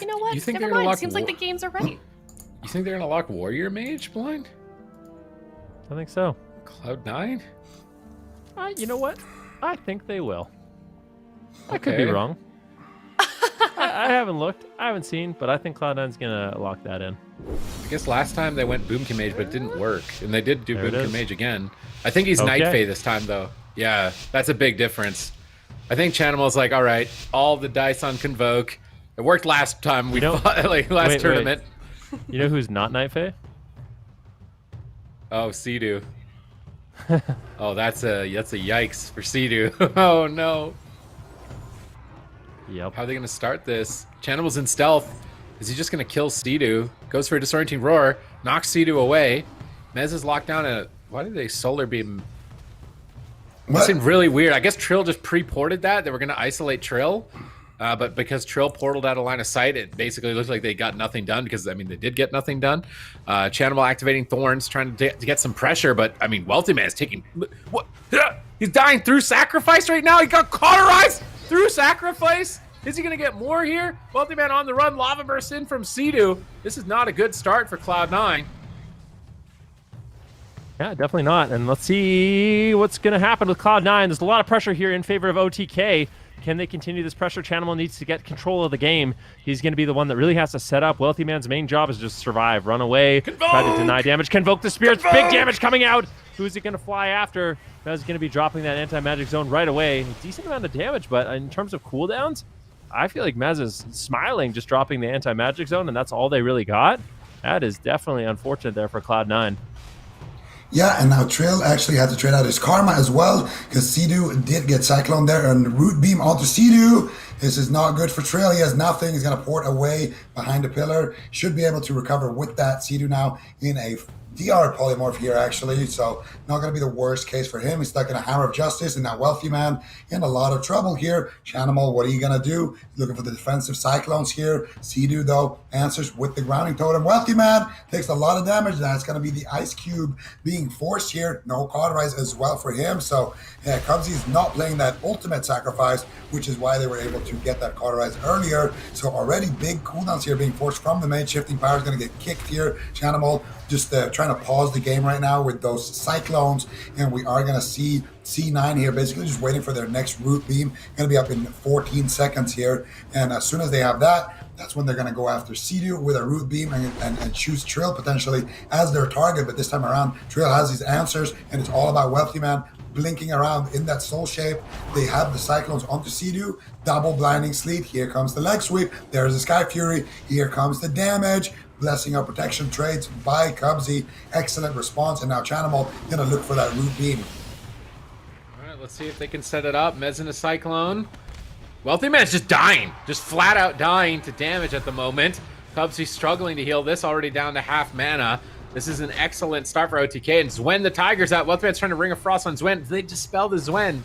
know what? You think Never they're gonna mind. lock Seems like the games are right. You think they're gonna lock Warrior Mage blind? I think so. Cloud9? You know what? I think they will. I Okay. could be wrong. I haven't looked. I haven't seen, but I think Cloud9's going to lock that in. I guess last time they went Boomkin Mage, but it didn't work. And they did do There it Boomkin is. Mage again. I think he's Okay. Night Fae this time, though. Yeah, that's a big difference. I think Chanimal's like, all right, all the dice on Convoke. It worked last time we fought, like last wait. tournament. You know who's not Night Fae? Oh, Sea-Doo. Oh, that's a yikes for Sea-Doo. Oh, no. Yep. How are they going to start this? Chanimal's in stealth. Is he just going to kill Sea-Doo? Goes for a disorienting roar. Knocks Sea-Doo away. Mez is locked down. Why did they solar beam? That seemed really weird. I guess Trill just pre-ported that. They were going to isolate Trill. But because Trill portaled out of line of sight, it basically looked like they got nothing done because, I mean, they did get nothing done. Chanimal activating Thorns, trying to get some pressure, but, I mean, Wealthy Man is taking... What? He's dying through sacrifice right now? He got cauterized through sacrifice? Is he going to get more here? Wealthy Man on the run, Lava Burst in from Sea-Doo. This is not a good start for Cloud9. Yeah, definitely not. And let's see what's going to happen with Cloud9. There's a lot of pressure here in favor of OTK. Can they continue this pressure? Chanimal needs to get control of the game. He's going to be the one that really has to set up. Wealthy Man's main job is just survive, run away, try to deny damage, convoke the spirits. Big damage coming out. Who's it going to fly after? Mez going to be dropping that anti-magic zone right away. A decent amount of damage, but in terms of cooldowns, I feel like Mez is smiling just dropping the anti-magic zone, and that's all they really got. That is definitely unfortunate there for Cloud9. Yeah, and now Trill actually had to trade out his Karma as well, because Sea-Doo did get Cyclone there, and Root Beam onto Sea-Doo. This is not good for Trill. He has nothing. He's going to port away behind the pillar. Should be able to recover with that. Sea-Doo now in a DR polymorph here, actually, so not going to be the worst case for him. He's stuck in a Hammer of Justice, and now Wealthy Man in a lot of trouble here. Chanimal, what are you going to do? Looking for the defensive Cyclones here. Sea-Doo, though, answers with the Grounding Totem. Wealthy Man takes a lot of damage. That's going to be the Ice Cube being forced here. No Cauterize as well for him, so yeah, Cubsy's not playing that ultimate sacrifice, which is why they were able to get that Cauterize earlier. So already big cooldowns here being forced from the mage. Shifting Power is going to get kicked here. Chanimal just trying to pause the game right now with those Cyclones, and we are going to see C9 here basically just waiting for their next Root Beam. Going to be up in 14 seconds here, and as soon as they have that, that's when they're going to go after Sea-Doo with a Root Beam and choose Trill potentially as their target. But this time around, Trill has his answers, and it's all about Wealthy Man blinking around in that soul shape. They have the Cyclones onto Sea-Doo. Double Blinding Sleet. Here comes the leg sweep. There's the Sky Fury. Here comes the damage. Blessing of Protection trades by Cubsy. Excellent response. And now Chanimal going to look for that Root Beam. All right, let's see if they can set it up. Mez in a Cyclone. Wealthy Man's just dying. Just flat out dying to damage at the moment. Cubsy's struggling to heal this, already down to half mana. This is an excellent start for OTK. And Zwen, the Tiger's out. Wealthy Man's trying to Ring of Frost on Zwen. They dispel the Zwen.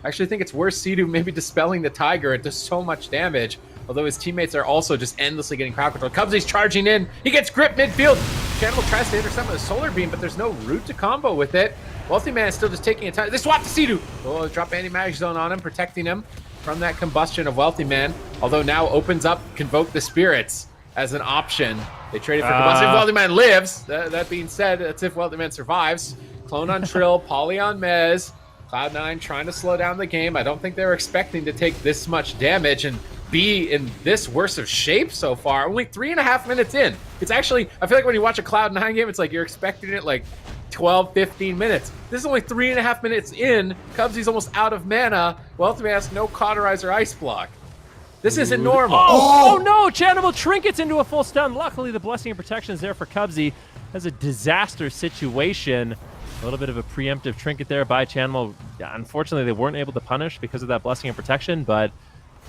I actually think it's worse Sea-Doo maybe dispelling the Tiger. It does so much damage. Although his teammates are also just endlessly getting crowd control. Cubsy's charging in. He gets gripped midfield. Chanimal tries to intercept with a Solar Beam, but there's no route to combo with it. Wealthy Man is still just taking a time. They swap to Sea-Doo. Oh, drop anti-magic zone on him, protecting him from that combustion of Wealthy Man. Although now opens up Convoke the Spirits as an option. They traded for combustion. If Wealthy Man lives. That being said, that's if Wealthy Man survives. Clone on Trill, Poly on Mez. Cloud9 trying to slow down the game. I don't think they were expecting to take this much damage and be in this worse of shape so far. Only 3.5 minutes in. It's actually, I feel like when you watch a Cloud9 game, it's like you're expecting it like 12, 15 minutes. This is only 3.5 minutes in. Cubsy's almost out of mana. Wealthy Man has no Cauterizer Ice Block. This isn't normal. Oh no! Chanimal trinkets into a full stun. Luckily, the Blessing of Protection is there for Cubsy. Has a disaster situation. A little bit of a preemptive trinket there by Chanimal. Unfortunately, they weren't able to punish because of that Blessing of Protection, but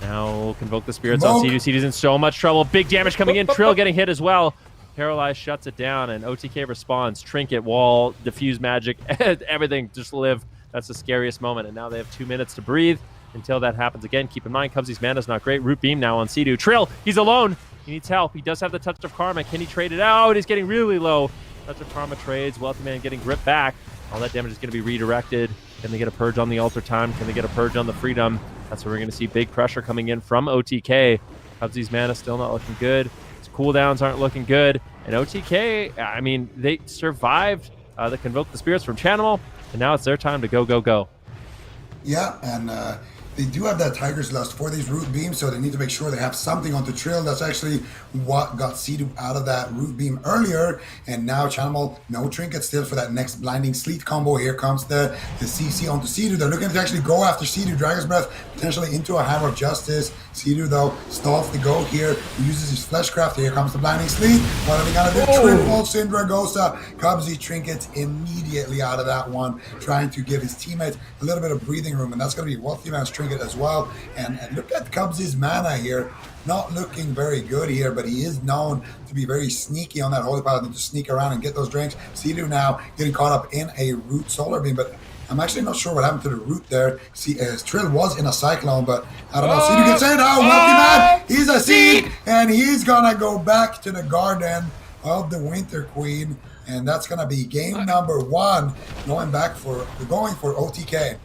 now Convoke the Spirits on Sea-Doo. Sea-Doo's in so much trouble. Big damage coming in. Trill getting hit as well. Paralyzed shuts it down, and OTK responds. Trinket, wall, diffuse magic, everything just live. That's the scariest moment, and now they have 2 minutes to breathe until that happens again. Keep in mind, Cubsy's mana's not great. Root Beam now on Sea-Doo. Trill, he's alone. He needs help. He does have the Touch of Karma. Can he trade it out? He's getting really low. Touch of Karma trades. Wealthy Man getting gripped back. All that damage is going to be redirected. Can they get a purge on the Altar Time? Can they get a purge on the Freedom? That's where we're going to see big pressure coming in from OTK. Cubsy's mana still not looking good. His cooldowns aren't looking good. And OTK, I mean, they survived the Convoke the Spirits from Chanimal, and now it's their time to go, go, go. Yeah, and they do have that Tiger's Lust for these root beams, so they need to make sure they have something on the trail. That's actually what got Sea-Doo out of that root beam earlier. And now Chanimal, no trinket still for that next Blinding Sleet combo. Here comes the CC onto Sea-Doo. They're looking to actually go after Sea-Doo. Dragon's Breath potentially into a Hammer of Justice. Sea-Doo, though, stalls the go here. He uses his Fleshcraft. Here comes the Blinding Sleet. What are they going to do? Triple Syndragosa. Cubsy trinkets immediately out of that one, trying to give his teammate a little bit of breathing room. And that's going to be Wealthy Man's trinket as well. And look at Cubsy's mana here. Not looking very good here, but he is known to be very sneaky on that Holy Paladin to sneak around and get those drinks. Sea-Doo now getting caught up in a root solar beam, but I'm actually not sure what happened to the root there. See, his Trill was in a cyclone, but I don't know. Sea-Doo gets in. Oh, Wealthy Man! He's a seed, and he's gonna go back to the garden of the Winter Queen, and that's gonna be game number 1, going for OTK.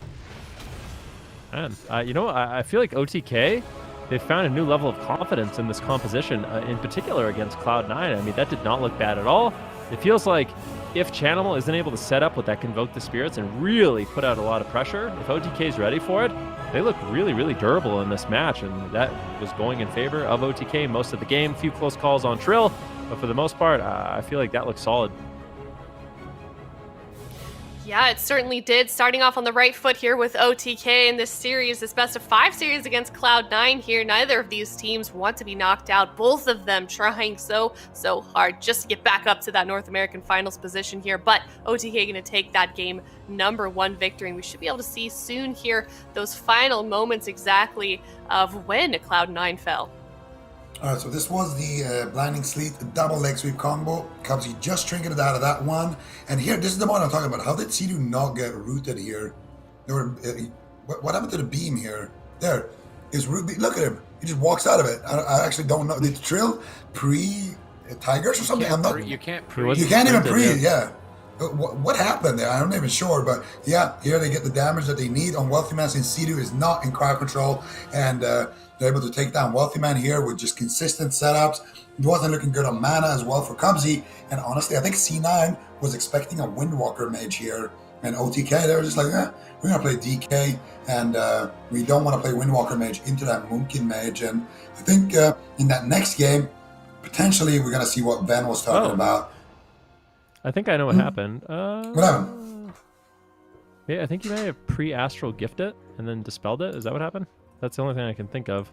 Man, you know, I feel like OTK, they found a new level of confidence in this composition, in particular against Cloud9. I mean, that did not look bad at all. It feels like if Chanimal isn't able to set up with that Convoke the Spirits and really put out a lot of pressure, if OTK is ready for it, they look really, really durable in this match, and that was going in favor of OTK most of the game. Few close calls on Trill, but for the most part, I feel like that looks solid. Yeah, it certainly did. Starting off on the right foot here with OTK in this series, this best-of-5 series against Cloud9 here. Neither of these teams want to be knocked out. Both of them trying so hard just to get back up to that North American Finals position here. But OTK going to take that game number 1 victory. And we should be able to see soon here those final moments exactly of when Cloud9 fell. All right, so this was the Blinding Sleet double leg sweep combo. Cubsy just trinketed out of that one. And here, this is the one I'm talking about. How did Sea-Doo not get rooted here? There were, what happened to the beam here? There is root beam. Look at him. He just walks out of it. I actually don't know. Did Trill pre-Tigers or something? You can't even pre, yeah. What happened there? I'm not even sure, but yeah, here they get the damage that they need on Wealthy Man since Sea-Doo is not in crowd control, and they're able to take down Wealthy Man here with just consistent setups. It wasn't looking good on mana as well for Cubsy, and honestly, I think C9 was expecting a Windwalker mage here, and OTK, they were just like, we're going to play DK, and we don't want to play Windwalker mage into that Moonkin mage, and I think in that next game, potentially we're going to see what Ben was talking about. I think I know what happened. What happened? Yeah, I think you may have pre-astral gift it and then dispelled it. Is that what happened? That's the only thing I can think of.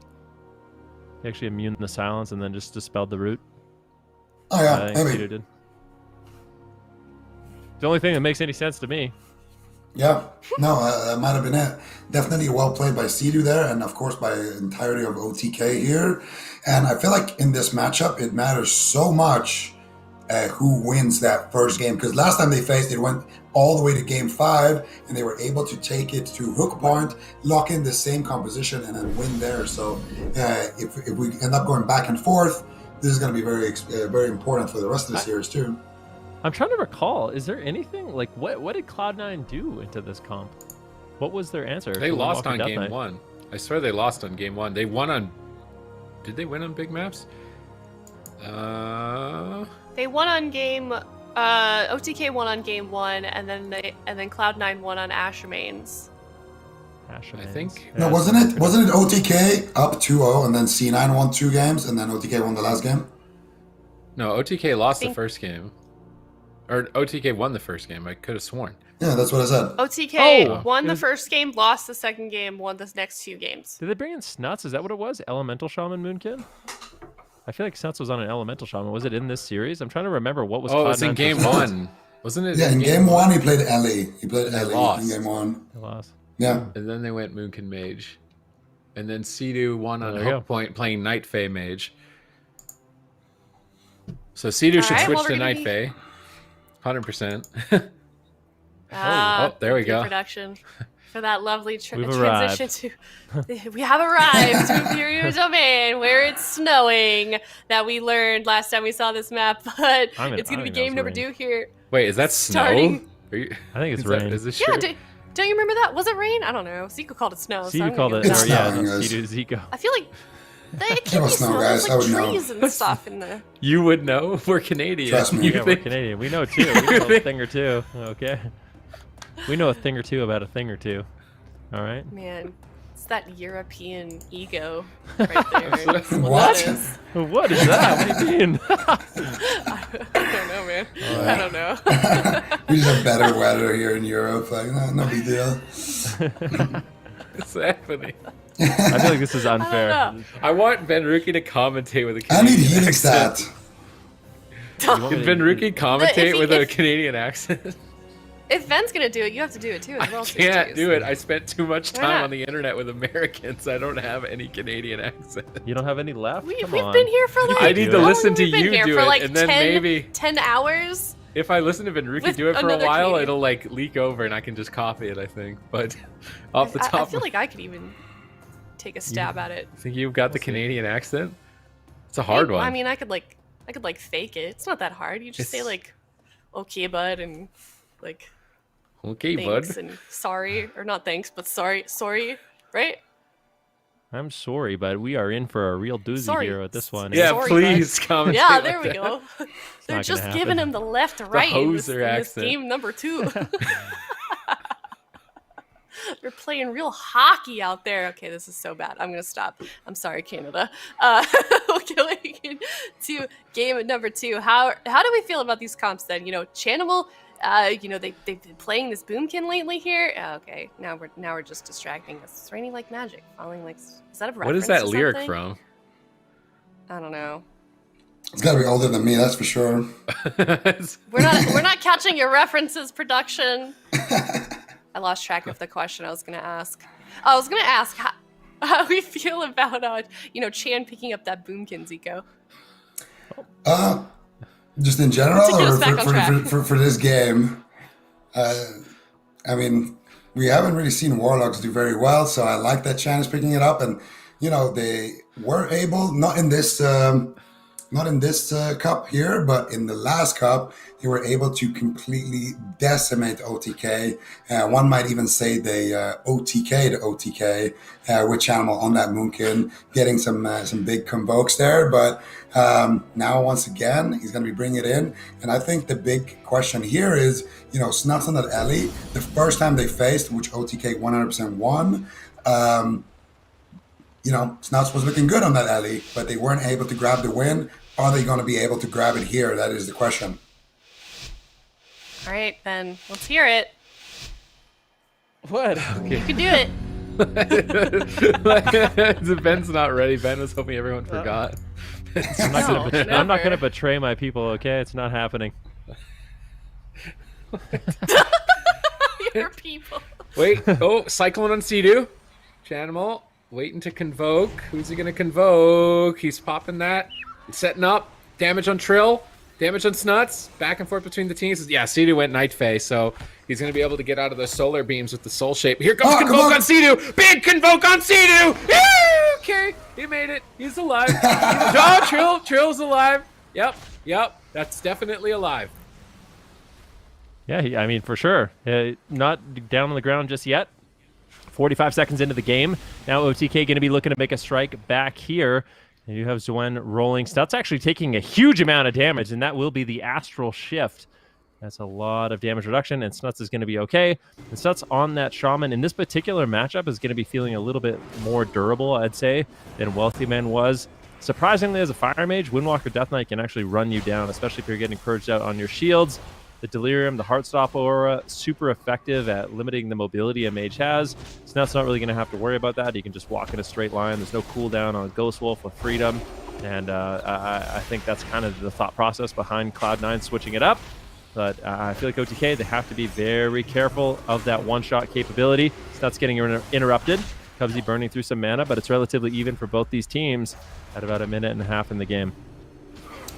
He actually immune the silence and then just dispelled the root. Oh yeah, I think maybe. Sea-Doo did. The only thing that makes any sense to me. Yeah, no, that might have been it. Definitely well played by Sea-Doo there, and of course by the entirety of OTK here. And I feel like in this matchup, it matters so much who wins that first game, because last time they faced, it went all the way to game 5, and they were able to take it to hook point, lock in the same composition, and then win there. So if we end up going back and forth, this is going to be very important for the rest of the series too. I'm trying to recall, is there anything, like, what did Cloud9 do into this comp? What was their answer? They lost on game 1. I swear they lost on game 1. They won on... Did they win on big maps? They won on game... OTK won on game 1, and then Cloud9 won on Ashermains. I think. No, wasn't it OTK up 2-0, and then C9 won 2 games, and then OTK won the last game? No, OTK lost the first game. Or OTK won the first game. I could have sworn. Yeah, that's what I said. OTK won the first game, lost the second game, won the next 2 games. Did they bring in Snuts? Is that what it was? Elemental Shaman Moonkin? I feel like Snuts was on an Elemental Shaman. Was it in this series? I'm trying to remember what was. Oh, it's in game 1, wasn't it? Yeah, in game 1 he played Ellie. He played Ellie lost. in game 1. They lost. Yeah. And then they went Moonkin Mage, and then Sea-Doo won on hook point playing Night Fae Mage. So Sea-Doo should switch to Night Fae. 100%. There we go. Production for that lovely transition arrived. to. We have arrived to Imperial Domain, where it's snowing. That we learned last time we saw this map, but it's going to be game number 2 here. Wait, is that snow? I think it's rain. Is this don't you remember that? Was it rain? I don't know. Zico called it snow. Zico called it. Or, yeah, Zico. I feel like It There can be was no snow. There's guys, I like would know. trees and stuff in the. You would know. We're Canadian. Trust me. You Yeah, we're think- Canadian. We know too. We know a thing or two. Okay. We know a thing or two about a thing or two. All right. Man, it's that European ego right there. That's What? that is. What is that? What do you mean? I don't know, man. I don't know. We just have better weather here in Europe. Like, no big deal. What's happening? I feel like this is unfair. know. I want Benruki to commentate with a I need Canadian healing accent. stat. You want me Can to- Benruki commentate he- with a if- Canadian accent? If Ben's gonna do it, you have to do it too. I as well, can't Sixties. do it. I spent too much Why time not? on the internet with Americans. I don't have any Canadian accent. You don't have any left? We've Come been on. here for like. I need to do it. how listen long to have we been you here? do for it, like and then 10, maybe 10 hours. if I listen to Benruki With do it for a another while, Canadian. it'll like leak over and I can just copy it, I think. But off the I top, feel like I could even take a stab at it. I think you've got the Canadian accent. It's a hard one. I mean, I could like fake it. It's not that hard. You just say It's- like, "Okay, bud," and like Okay, thanks bud. and sorry, or not thanks, but sorry, right? I'm sorry, but we are in for a real doozy Sorry. here with this one. Yeah, Sorry, please commentate. Yeah, like there we that. go. They're not just gonna giving happen. him the left, right in this hoser accent. game number 2. They're playing real hockey out there. Okay, this is so bad. I'm gonna stop. I'm sorry, Canada. Going into game number 2. How do we feel about these comps then? You know, Chanimal. They've been playing this Boomkin lately here. Okay, now we're just distracting us. It's raining like magic, falling like. Is that a reference? What is that to lyric something? from? I don't know. It's got to be older than me, that's for sure. We're not catching your references, production. I lost track of the question I was gonna ask. I was gonna ask how we feel about Chan picking up that Boomkin, Zico. Just in general, To get us or back on track. for this game? I mean, we haven't really seen Warlocks do very well, so I like that Chan is picking it up, and they were able, not in this cup here, but in the last cup, they were able to completely decimate OTK. One might even say they OTK'd OTK with Chanimal on that Moonkin, getting some big convokes there. But now, once again, he's going to be bringing it in. And I think the big question here is, Snuts on that Ellie, the first time they faced, which OTK 100% won, Snuts was looking good on that alley, but they weren't able to grab the win. Are they going to be able to grab it here? That is the question. All right, Ben, let's hear it. What? You can do it. Ben's not ready. Ben was hoping everyone forgot. I'm not gonna No, betray, I'm not never. gonna betray my people. Okay, it's not happening. Your people. Wait. Oh, Cyclone on Sea-Doo. Chanimal waiting to convoke. Who's he going to convoke? He's popping that. He's setting up. Damage on Trill. Damage on Snuts. Back and forth between the teams. Yeah, Sea-Doo went Night Fae, so he's going to be able to get out of those solar beams with the Soul Shape. Here comes Convoke Convoke! on Sea-Doo. Big Convoke on Sea-Doo. Okay, he made it. He's alive. Trill's alive. Yep. That's definitely alive. Yeah, I mean, for sure. Not down on the ground just yet. 45 seconds into the game. Now OTK going to be looking to make a strike back here. And you have Zwen rolling. Snuts actually taking a huge amount of damage, and that will be the Astral Shift. That's a lot of damage reduction, and Snuts is going to be okay. And Snuts on that Shaman in this particular matchup is going to be feeling a little bit more durable, I'd say, than Wealthy Man was. Surprisingly, as a Fire Mage, Windwalker Death Knight can actually run you down, especially if you're getting purged out on your shields. The Delirium, the Heartstop Aura, super effective at limiting the mobility a mage has. Snut's not really going to have to worry about that. He can just walk in a straight line. There's no cooldown on Ghost Wolf with Freedom. And I think that's kind of the thought process behind Cloud9 switching it up. But I feel like OTK, they have to be very careful of that one-shot capability. Snut's getting interrupted. Cubsy burning through some mana, but it's relatively even for both these teams at about a minute and a half in the game.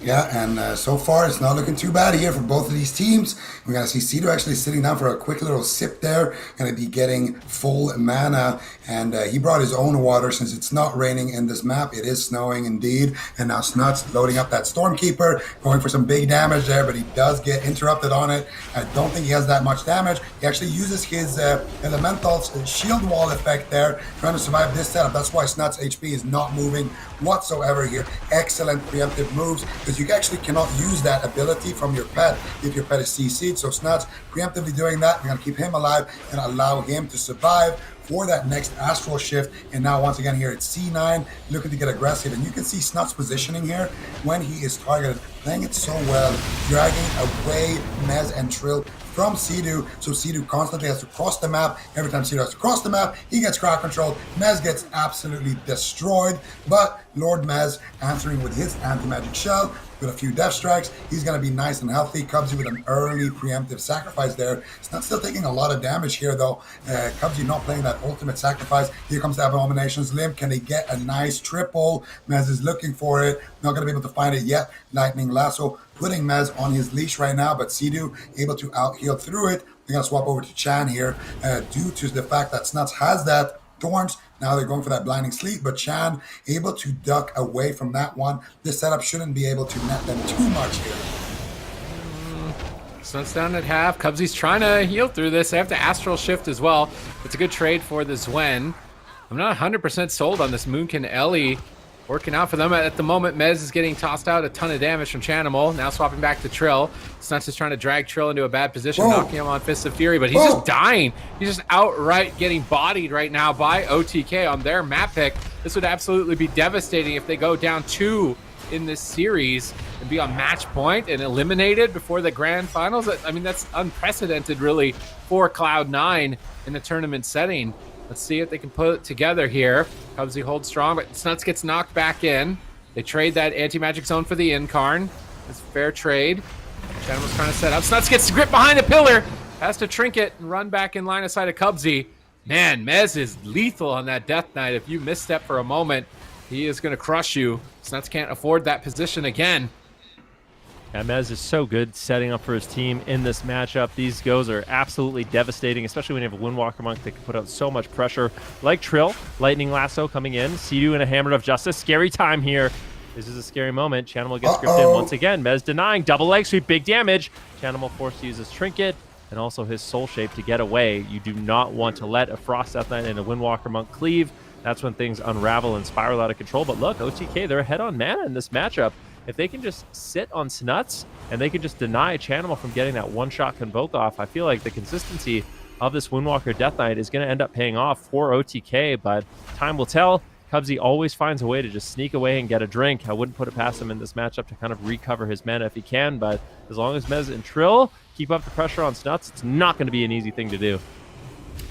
Yeah, and so far it's not looking too bad here for both of these teams. We're going to see Sea-Doo actually sitting down for a quick little sip there. Going to be getting full mana, and he brought his own water since it's not raining in this map. It is snowing indeed, and now Snuts loading up that Stormkeeper, going for some big damage there, but he does get interrupted on it. I don't think he has that much damage. He actually uses his Elemental's shield wall effect there, trying to survive this setup. That's why Snuts' HP is not moving whatsoever here. Excellent preemptive moves, because you actually cannot use that ability from your pet if your pet is CC'd. So Snuts preemptively doing that. You're going to keep him alive and allow him to survive for that next astral shift. And now once again here it's C9 looking to get aggressive, and you can see Snuts positioning here when he is targeted, playing it so well, dragging away Mez and Trill from Sea-Doo, so Sea-Doo constantly has to cross the map. Every time Sea-Doo has to cross the map, he gets crowd controlled. Mez gets absolutely destroyed, but Lord Mez answering with his anti-magic shell with a few death strikes. He's going to be nice and healthy. Cubsy with an early preemptive sacrifice there. It's not still taking a lot of damage here though. Cubsy not playing that ultimate sacrifice. Here comes the Abomination's Limb. Can they get a nice triple? Mez is looking for it. Not going to be able to find it yet. Lightning Lasso putting Mez on his leash right now, but Sea-Doo able to out-heal through it. They're going to swap over to Chan here due to the fact that Snuts has that Thorns. Now they're going for that Blinding Sleep, but Chan able to duck away from that one. This setup shouldn't be able to net them too much here. Snuts down at half. Cubsy's trying to heal through this. They have to Astral Shift as well. It's a good trade for the Zwen. I'm not 100% sold on this Moonkin Ellie working out for them at the moment. Mez is getting tossed out a ton of damage from Chanimal. Now swapping back to Trill. Snuts is trying to drag Trill into a bad position, knocking him on Fists of Fury, but he's just dying. He's just outright getting bodied right now by OTK on their map pick. This would absolutely be devastating if they go down 2 in this series and be on match point and eliminated before the grand finals. I mean, that's unprecedented really for Cloud9 in the tournament setting. Let's see if they can put it together here. Cubsy holds strong, but Snuts gets knocked back in. They trade that anti-magic zone for the Incarn. It's a fair trade. Chanimal's trying to set up. Snuts gets gripped behind the pillar. Has to trinket and run back in line of sight of Cubsy. Man, Mez is lethal on that Death Knight. If you misstep for a moment, he is going to crush you. Snuts can't afford that position again. Yeah, Mez is so good setting up for his team in this matchup. These goes are absolutely devastating, especially when you have a Windwalker Monk that can put out so much pressure. Like Trill, Lightning Lasso coming in. Sea-Doo and a Hammer of Justice. Scary time here. This is a scary moment. Chanimal gets gripped in once again. Mez denying. Double leg sweep, big damage. Chanimal forced to use his Trinket and also his Soul Shape to get away. You do not want to let a Frost Death Knight and a Windwalker Monk cleave. That's when things unravel and spiral out of control. But look, OTK, they're ahead on mana in this matchup. If they can just sit on Snuts and they can just deny Chanimal from getting that one-shot Convoke off, I feel like the consistency of this Windwalker Death Knight is going to end up paying off for OTK, but time will tell. Cubsy always finds a way to just sneak away and get a drink. I wouldn't put it past him in this matchup to kind of recover his mana if he can, but as long as Mez and Trill keep up the pressure on Snuts, it's not going to be an easy thing to do.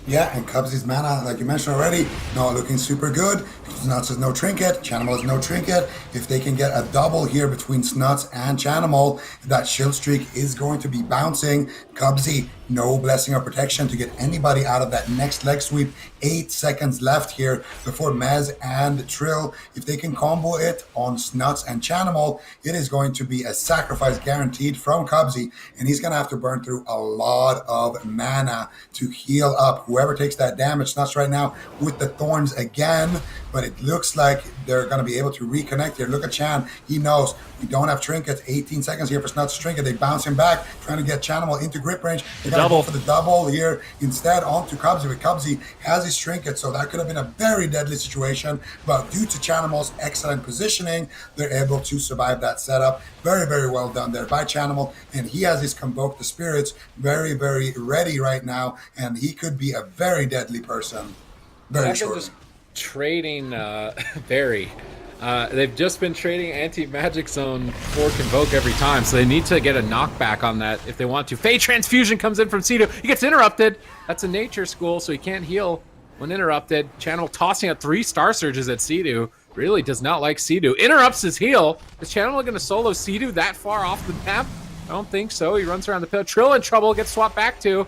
Yeah, and Cubsy's mana, like you mentioned already, not looking super good. Snuts has no trinket, Chanimal has no trinket. If they can get a double here between Snuts and Chanimal, that shield streak is going to be bouncing. Cubsy, no blessing or protection to get anybody out of that next leg sweep. 8 seconds left here before Mez and Trill. If they can combo it on Snuts and Chanimal, it is going to be a sacrifice guaranteed from Cubsy, and he's going to have to burn through a lot of mana to heal up whoever takes that damage. Snuts right now with the Thorns again, but it looks like they're going to be able to reconnect here. Look at Chan. He knows we don't have trinkets. 18 seconds here for Snuts to trinket. They bounce him back, trying to get Chanimal into grip range. They're going to go for the double here instead onto Cubsy, but Cubsy has his trinket, so that could have been a very deadly situation, but due to Chanimal's excellent positioning, they're able to survive that setup. Very, very well done there by Chanimal, and he has his Convoke the Spirits very, very ready right now, and he could be a very deadly person very shortly. Just trading Barry. They've just been trading anti-magic zone for Convoke every time, so they need to get a knockback on that if they want to. Fey Transfusion comes in from Sea-Doo. He gets interrupted. That's a nature school, so he can't heal when interrupted. Chanimal tossing out 3 Star Surges at Sea-Doo. Really does not like Sea-Doo. Interrupts his heal. Is Chanimal going to solo Sea-Doo that far off the map? I don't think so. He runs around the pit. Trill in trouble. Gets swapped back to.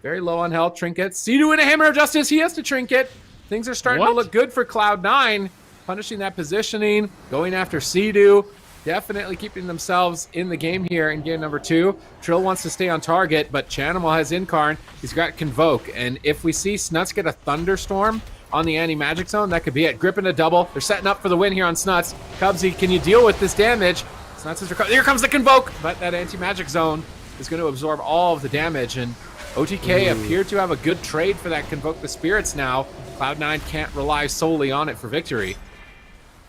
Very low on health. Trinket. Sea-Doo in a Hammer of Justice. He has to trinket. Things are starting to look good for Cloud9. Punishing that positioning, going after Sea-Doo, definitely keeping themselves in the game here in game number 2. Trill wants to stay on target, but Chanimal has Incarn. He's got Convoke, and if we see Snuts get a Thunderstorm on the anti-magic zone, that could be it. Gripping a double. They're setting up for the win here on Snuts. Cubsy, can you deal with this damage? Snuts is here comes the Convoke, but that anti-magic zone is going to absorb all of the damage, and OTK appear to have a good trade for that Convoke the Spirits now. Cloud9 can't rely solely on it for victory.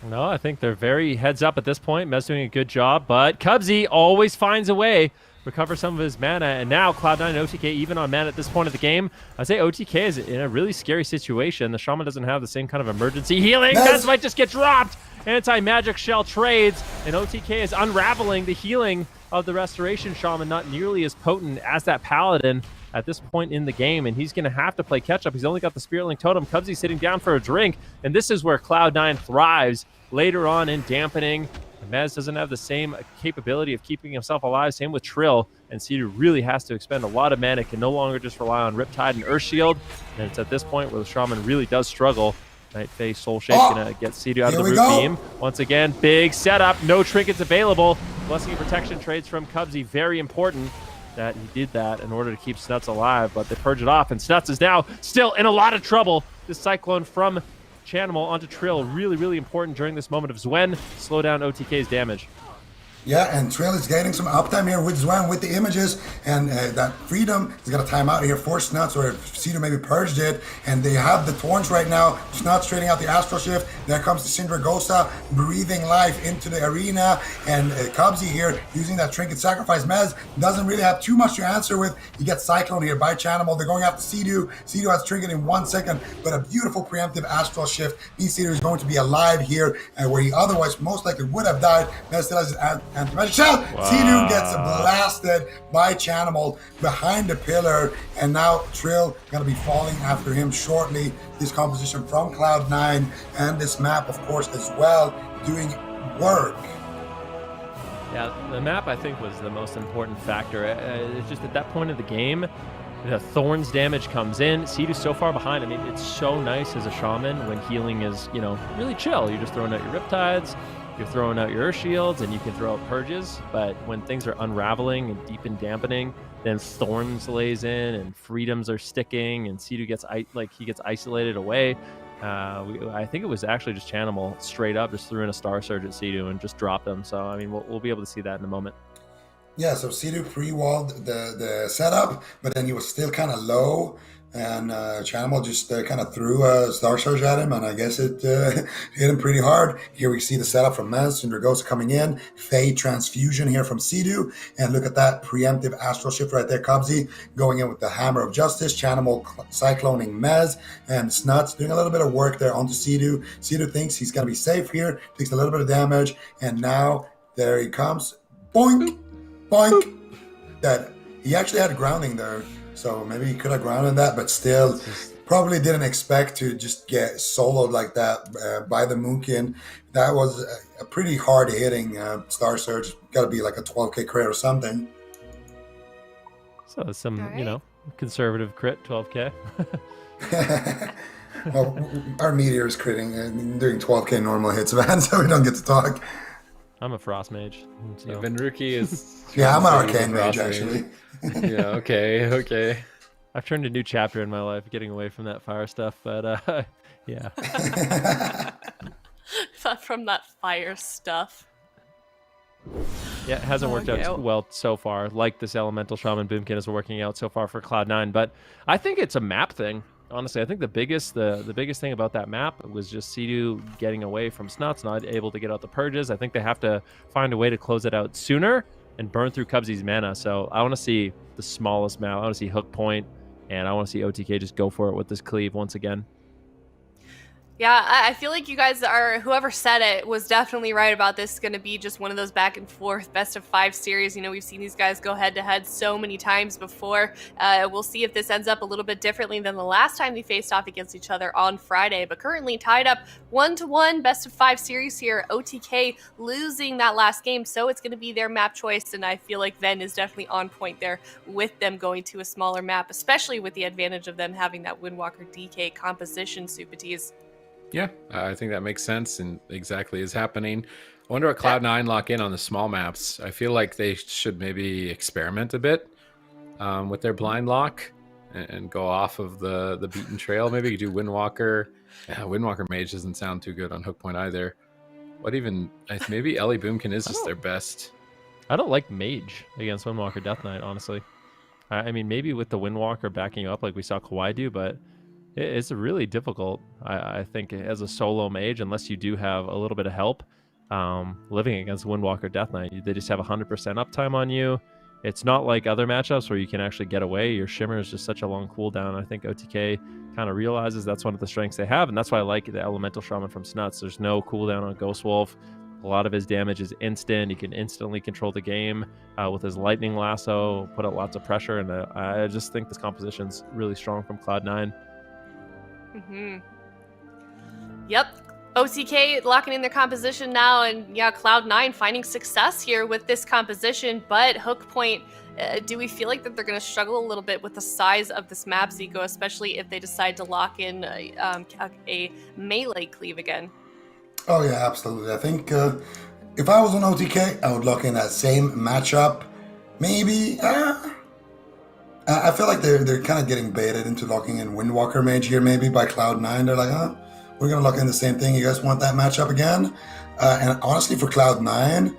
No, I think they're very heads up at this point. Mez doing a good job, but Cubsy always finds a way. Recover some of his mana, and now Cloud9 and OTK even on mana at this point of the game. I say OTK is in a really scary situation. The Shaman doesn't have the same kind of emergency healing. Mez might just get dropped. Anti-magic shell trades, and OTK is unraveling the healing of the Restoration Shaman, not nearly as potent as that Paladin at this point in the game, and he's going to have to play catch-up. He's only got the Spirit Link Totem. Cubsy sitting down for a drink, and this is where Cloud9 thrives later on in dampening. Mez doesn't have the same capability of keeping himself alive. Same with Trill. And Sea-Doo really has to expend a lot of mana. Can no longer just rely on Riptide and Earthshield. And it's at this point where the Shaman really does struggle. Night Fae, Soul Shake, gonna get Sea-Doo out of the root beam. Once again, big setup. No trinkets available. Blessing and Protection trades from Cubsy. Very important that he did that in order to keep Snuts alive. But they purge it off. And Snuts is now still in a lot of trouble. This Cyclone from Chanimal onto Trill, really, really important during this moment of Zwen. Slow down OTK's damage. Yeah, and Trill is getting some uptime here with Zwen with the images, and that Freedom is going to time out here for Snuts, or if Sea-Doo maybe purged it, and they have the Torrents right now. Snuts trading out the Astral Shift. There comes the Syndragosa, breathing life into the arena, and Cubsy here using that Trinket Sacrifice. Mez doesn't really have too much to answer with. He gets Cyclone here by Chanimal. They're going after Sea-Doo. Sea-Doo has Trinket in 1 second, but a beautiful preemptive Astral Shift means Sea-Doo is going to be alive here, where he otherwise most likely would have died. Mez still has his anti-magic shell. Wow. Sea-Doo gets blasted by Chanimal behind the pillar, and now Trill gonna be falling after him shortly. This composition from Cloud9 and this map, of course, as well, doing work. Yeah, the map I think was the most important factor. It's just at that point of the game, the Thorns damage comes in. Sea-Doo's so far behind. I mean, it's so nice as a Shaman when healing is, you know, really chill. You're just throwing out your Riptides, you're throwing out your Earth Shields, and you can throw out Purges. But when things are unraveling and deep in dampening, then Thorns lays in and Freedoms are sticking, and Sea-Doo gets gets isolated away. I think it was actually just Chanimal straight up just threw in a Star Surge at Sea-Doo and just dropped him. So I mean, we'll be able to see that in a moment. Yeah, so Sea-Doo pre-walled the setup, but then he was still kind of low, and Chanimal just kind of threw a Star Surge at him, and I guess it hit him pretty hard. Here we see the setup from Mez, Syndragosa coming in, Fae Transfusion here from Sea-Doo, and look at that preemptive Astral Shift right there. Cubsy going in with the Hammer of Justice, Chanimal cycloning Mez, and Snuts doing a little bit of work there onto Sea-Doo. Sea-Doo thinks he's going to be safe here, takes a little bit of damage, and now there he comes. Boink! Boink! Dead. He actually had grounding there, so maybe he could have grounded that, but still probably didn't expect to just get soloed like that by the Moonkin. That was a pretty hard hitting Star Surge. Got to be like a 12k crit or something. So some, you know, conservative crit, 12k. Well, our Meteor is critting doing 12k normal hits, man, so we don't get to talk. I'm a Frost Mage. So. Venruki is... Yeah, I'm an Arcane Mage, actually. Yeah, okay. I've turned a new chapter in my life, getting away from that fire stuff, but yeah. From that fire stuff. Yeah, it hasn't worked out well so far, like this Elemental Shaman Boomkin is working out so far for Cloud9, but I think it's a map thing. Honestly, I think the biggest thing about that map was just Sea-Doo getting away from Snuts, not able to get out the Purges. I think they have to find a way to close it out sooner and burn through Cubsy's mana. So I want to see the smallest map. I want to see Hook Point, and I want to see OTK just go for it with this cleave once again. Yeah, I feel like you guys are, whoever said it was definitely right about this is going to be just one of those back and forth best of 5 series. You know, we've seen these guys go head to head so many times before. We'll see if this ends up a little bit differently than the last time they faced off against each other on Friday, but currently tied up 1-1 best of 5 series here. OTK losing that last game, so it's going to be their map choice, and I feel like Ven is definitely on point there with them going to a smaller map, especially with the advantage of them having that Windwalker DK composition, Supatees. Yeah, I think that makes sense and exactly is happening. I wonder what Cloud9 lock in on the small maps. I feel like they should maybe experiment a bit with their blind lock and go off of the beaten trail. Maybe you do Windwalker. Yeah, Windwalker Mage doesn't sound too good on Hook Point either. What even... Maybe Ellie Boomkin is just their best. I don't like Mage against Windwalker Death Knight, honestly. I mean, maybe with the Windwalker backing up like we saw Kawhi do, but It's really difficult, I think, as a solo mage, unless you do have a little bit of help. Living against Windwalker Death Knight, they just have 100% uptime on you. It's not like other matchups where you can actually get away. Your Shimmer is just such a long cooldown. I think OTK kind of realizes that's one of the strengths they have, and that's why I like the Elemental Shaman from Snuts. There's no cooldown on Ghost Wolf. A lot of his damage is instant. He can instantly control the game with his Lightning Lasso, put out lots of pressure, and I just think this composition's really strong from Cloud9. Yep. OTK locking in their composition now, and yeah, Cloud9 finding success here with this composition. But Hook Point, do we feel like that they're going to struggle a little bit with the size of this map, Zico, especially if they decide to lock in a melee cleave again? Oh yeah, absolutely. I think if I was on OTK, I would look in that same matchup. Maybe. I feel like they're kind of getting baited into locking in Windwalker Mage here, maybe by Cloud9. They're like, we're gonna lock in the same thing. You guys want that matchup again? And honestly, for Cloud9,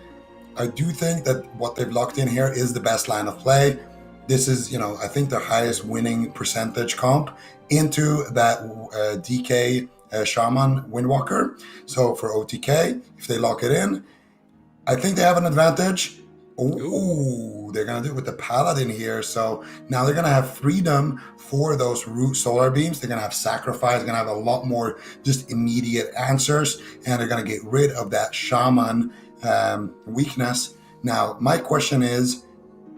I do think that what they've locked in here is the best line of play. This is, I think their highest winning percentage comp into that DK Shaman Windwalker. So for OTK, if they lock it in, I think they have an advantage. Ooh, they're gonna do it with the Paladin here. So now they're gonna have freedom for those root solar beams. They're gonna have sacrifice. They're gonna have a lot more just immediate answers, and they're gonna get rid of that Shaman weakness. Now, my question is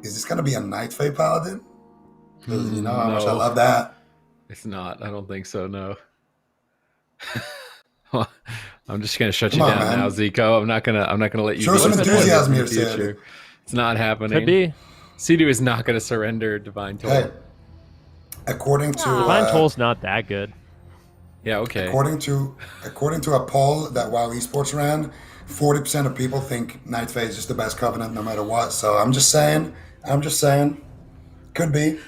this gonna be a Night Fae Paladin? Because you know how much I love that. It's not. I don't think so. No. I'm just gonna shut you Come on, down man. now, Zico. I'm not gonna let you Show be some disappointed enthusiasm in here, the Sid. future. It's not happening. Could be. Sidu is not gonna surrender Divine Toll. Hey, according to Divine Toll's not that good. Yeah. Okay. according to a poll that WoW Esports ran, 40% of people think Night Fae is just the best covenant no matter what. So I'm just saying. Could be.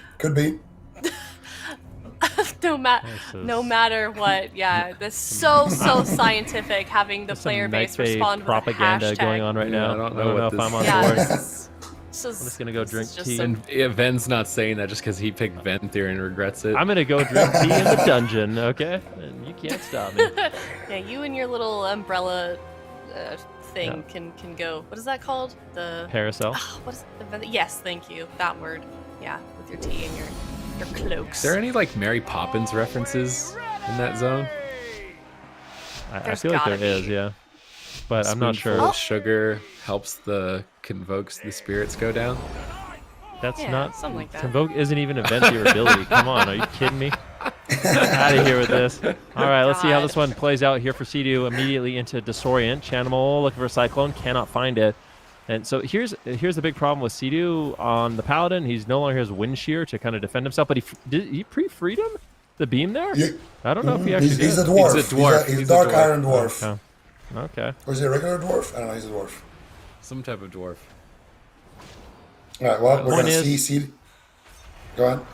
No matter what, yeah, that's so scientific having the player base respond with propaganda a hashtag. going on right now. I don't know know what if I'm on this- Yeah, board. this is I'm just gonna go drink just tea. some- And Ven's not saying that just because he picked Ven Theory and regrets it. I'm gonna go drink tea in the dungeon, okay? And you can't stop me. Yeah, you and your little umbrella thing can go. What is that called? The Parasol. what is the, yes, thank you. That word. Yeah, with your tea and your cloaks. Is there any like Mary Poppins references in that zone? I There's feel like there gotta is, be. yeah. But I'm not Spoonful sure. of sugar helps convokes the spirits go down. That's Yeah, not. something like that. Convoke isn't even a Ventier ability. Come on, are you kidding me? Out of here with this. All right, let's see how God. this one plays out here for Sea-Doo. Immediately into Disorient. Chanimal looking for a Cyclone, cannot find it. And so here's the big problem with Sea-Doo on the Paladin. He's no longer has Wind Shear to kind of defend himself, but he pre-freed him? The beam there? Yeah. I don't know if he actually He's a did. dwarf. He's a dwarf. He's He's a a dark dwarf. iron dwarf. Okay. Or is he a regular dwarf? I don't know. He's a dwarf. Some type of dwarf. All right. Well, we're point gonna is- see. Go on.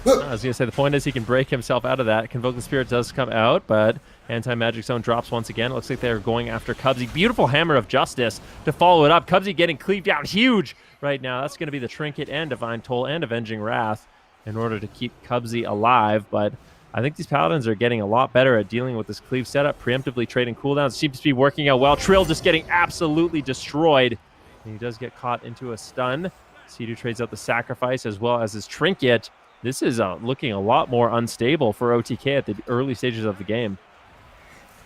I was going to say, the point is he can break himself out of that. Convoke the Spirit does come out, but Anti-Magic Zone drops once again. It looks like they're going after Cubsy. Beautiful Hammer of Justice to follow it up. Cubsy getting cleaved out huge right now. That's going to be the Trinket and Divine Toll and Avenging Wrath in order to keep Cubsy alive, but I think these Paladins are getting a lot better at dealing with this cleave setup, preemptively trading cooldowns. Seems to be working out well. Trill just getting absolutely destroyed, and he does get caught into a stun. Sea-Doo trades out the Sacrifice as well as his Trinket. This is looking a lot more unstable for OTK at the early stages of the game.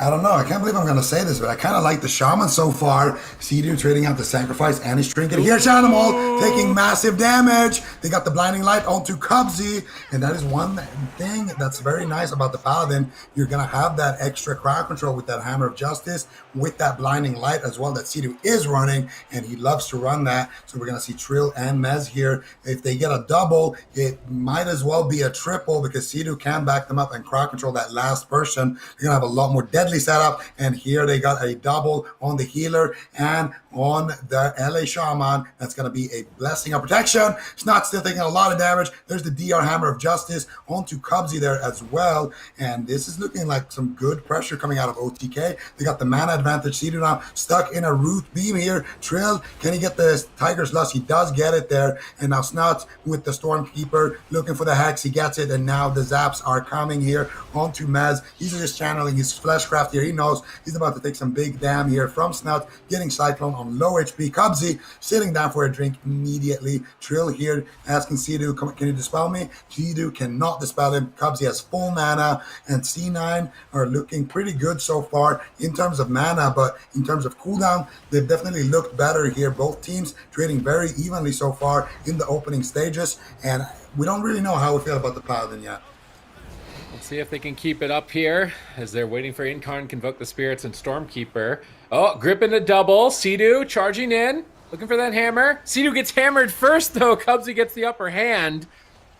I don't know. I can't believe I'm going to say this, but I kind of like the Shaman so far. Sea-Doo trading out the Sacrifice and his Trinket. Here's Animal taking massive damage. They got the Blinding Light onto Cubsy. And that is one thing that's very nice about the Paladin. You're going to have that extra crowd control with that Hammer of Justice, with that Blinding Light as well that Sea-Doo is running. And he loves to run that. So we're going to see Trill and Mez here. If they get a double, it might as well be a triple because Sea-Doo can back them up and crowd control that last person. You're going to have a lot more dead deadly setup. And here they got a double on the healer and on the LA Shaman. That's going to be a blessing of protection. Snot still taking a lot of damage. There's the DR Hammer of Justice onto Cubsy there as well. And this is looking like some good pressure coming out of OTK. They got the mana advantage. Sidu now stuck in a root beam here. Trill, can he get the Tiger's Lust? He does get it there. And now Snot with the Stormkeeper looking for the Hex. He gets it. And now the Zaps are coming here onto Mez. He's just channeling his Fleshcraft here. He knows he's about to take some big damn here from Snot, getting Cyclone on low HP. Cubsy sitting down for a drink immediately. Trill here asking Sidu, can you dispel me? Sidu cannot dispel him. Cubsy has full mana, and C9 are looking pretty good so far in terms of mana, but in terms of cooldown, they've definitely looked better here. Both teams trading very evenly so far in the opening stages, and we don't really know how we feel about the Paladin yet. Let's see if they can keep it up here as they're waiting for Incarn, Convoke the Spirits, and Stormkeeper. Oh, grip into double. Sidu charging in, looking for that hammer. Sidu gets hammered first, though. Cubsy gets the upper hand,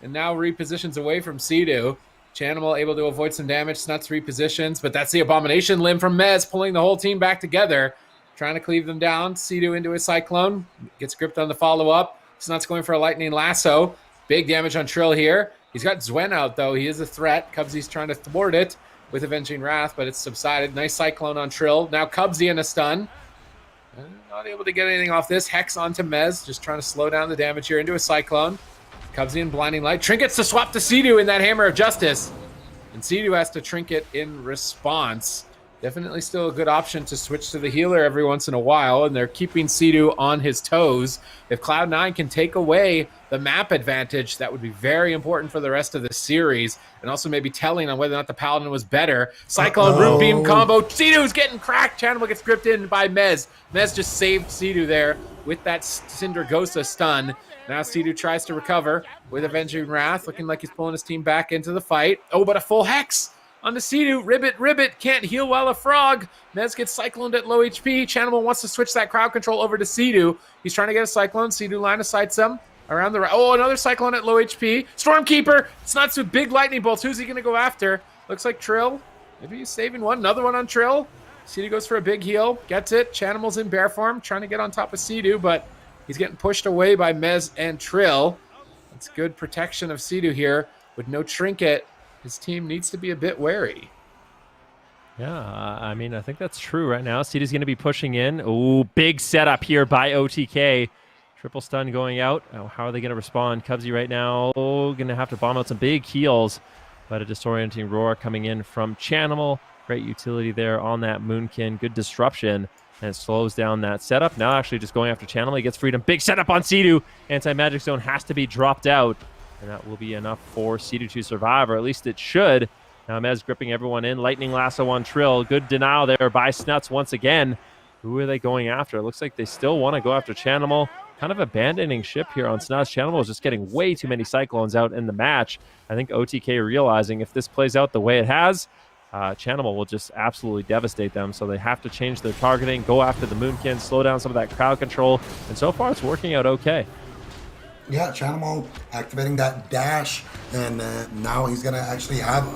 and now repositions away from Sidu. Chanimal able to avoid some damage. Snuts repositions, but that's the Abomination Limb from Mez, pulling the whole team back together, trying to cleave them down. Sidu into his Cyclone, gets gripped on the follow-up. Snuts going for a Lightning Lasso. Big damage on Trill here. He's got Zwen out, though. He is a threat. Cubsy's trying to thwart it with Avenging Wrath, but it's subsided. Nice Cyclone on Trill. Now Cubsy in a stun. Not able to get anything off this. Hex onto Mez, just trying to slow down the damage here into a Cyclone. Cubsy in Blinding Light. Trinkets to swap to Sidu in that Hammer of Justice. And Sidu has to Trinket in response. Definitely still a good option to switch to the healer every once in a while, and they're keeping Sidu on his toes. If Cloud9 can take away the map advantage, that would be very important for the rest of the series, and also maybe telling on whether or not the Paladin was better. Cyclone Root Beam combo. Sidu's getting cracked. Chanimal gets gripped in by Mez. Mez just saved Sidu there with that Syndragosa stun. Now Sidu tries to recover with Avenging Wrath, looking like he's pulling his team back into the fight. Oh, but a full Hex on the Sidu. Ribbit, can't heal while a frog. Mez gets Cycloned at low HP. Chanimal wants to switch that crowd control over to Sidu. He's trying to get a Cyclone. Sidu line of sights him around the right. Oh, another Cyclone at low HP. Stormkeeper. It's not with big lightning bolts. Who's he going to go after? Looks like Trill. Maybe he's saving one. Another one on Trill. Sidu goes for a big heal. Gets it. Chanimal's in bear form, trying to get on top of Sidu, but he's getting pushed away by Mez and Trill. That's good protection of Sidu here with no trinket. His team needs to be a bit wary. Yeah, I mean, I think that's true right now. Sidu's going to be pushing in. Ooh, big setup here by OTK. Triple stun going out. Oh, how are they going to respond? Cubsy right now going to have to bomb out some big heals. But a disorienting roar coming in from Chanimal. Great utility there on that Moonkin. Good disruption. And it slows down that setup. Now actually just going after Chanimal. He gets freedom. Big setup on Sidu. Anti-magic zone has to be dropped out. And that will be enough for Sidu to survive, or at least it should. Now Mez gripping everyone in. Lightning Lasso on Trill. Good denial there by Snuts once again. Who are they going after? It looks like they still want to go after Chanimal. Kind of abandoning ship here on Snuts. Chanimal is just getting way too many Cyclones out in the match. I think OTK realizing if this plays out the way it has, Chanimal will just absolutely devastate them. So they have to change their targeting, go after the Moonkin, slow down some of that crowd control. And so far it's working out okay. Yeah, Chanimal activating that dash, and now he's going to actually have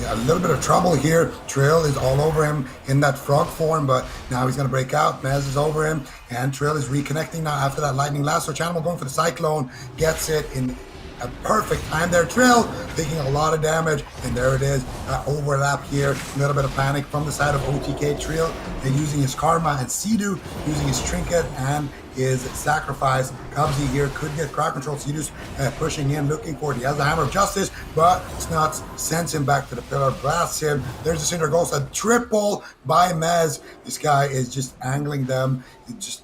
a little bit of trouble here. Trill is all over him in that frog form, but now he's going to break out. Mez is over him, and Trill is reconnecting now after that Lightning Lasso. Chanimal going for the Cyclone, gets it in a perfect time there. Trill taking a lot of damage, and there it is. Overlap here. A little bit of panic from the side of OTK. Trill using his Karma, and Sidu using his Trinket and his Sacrifice. Cubsy here could get crowd control. Sidu's pushing in, looking for it. He has the Hammer of Justice, but Snuts sends him back to the pillar, blasts him. There's the Syndragosa, triple by Mez. This guy is just angling them just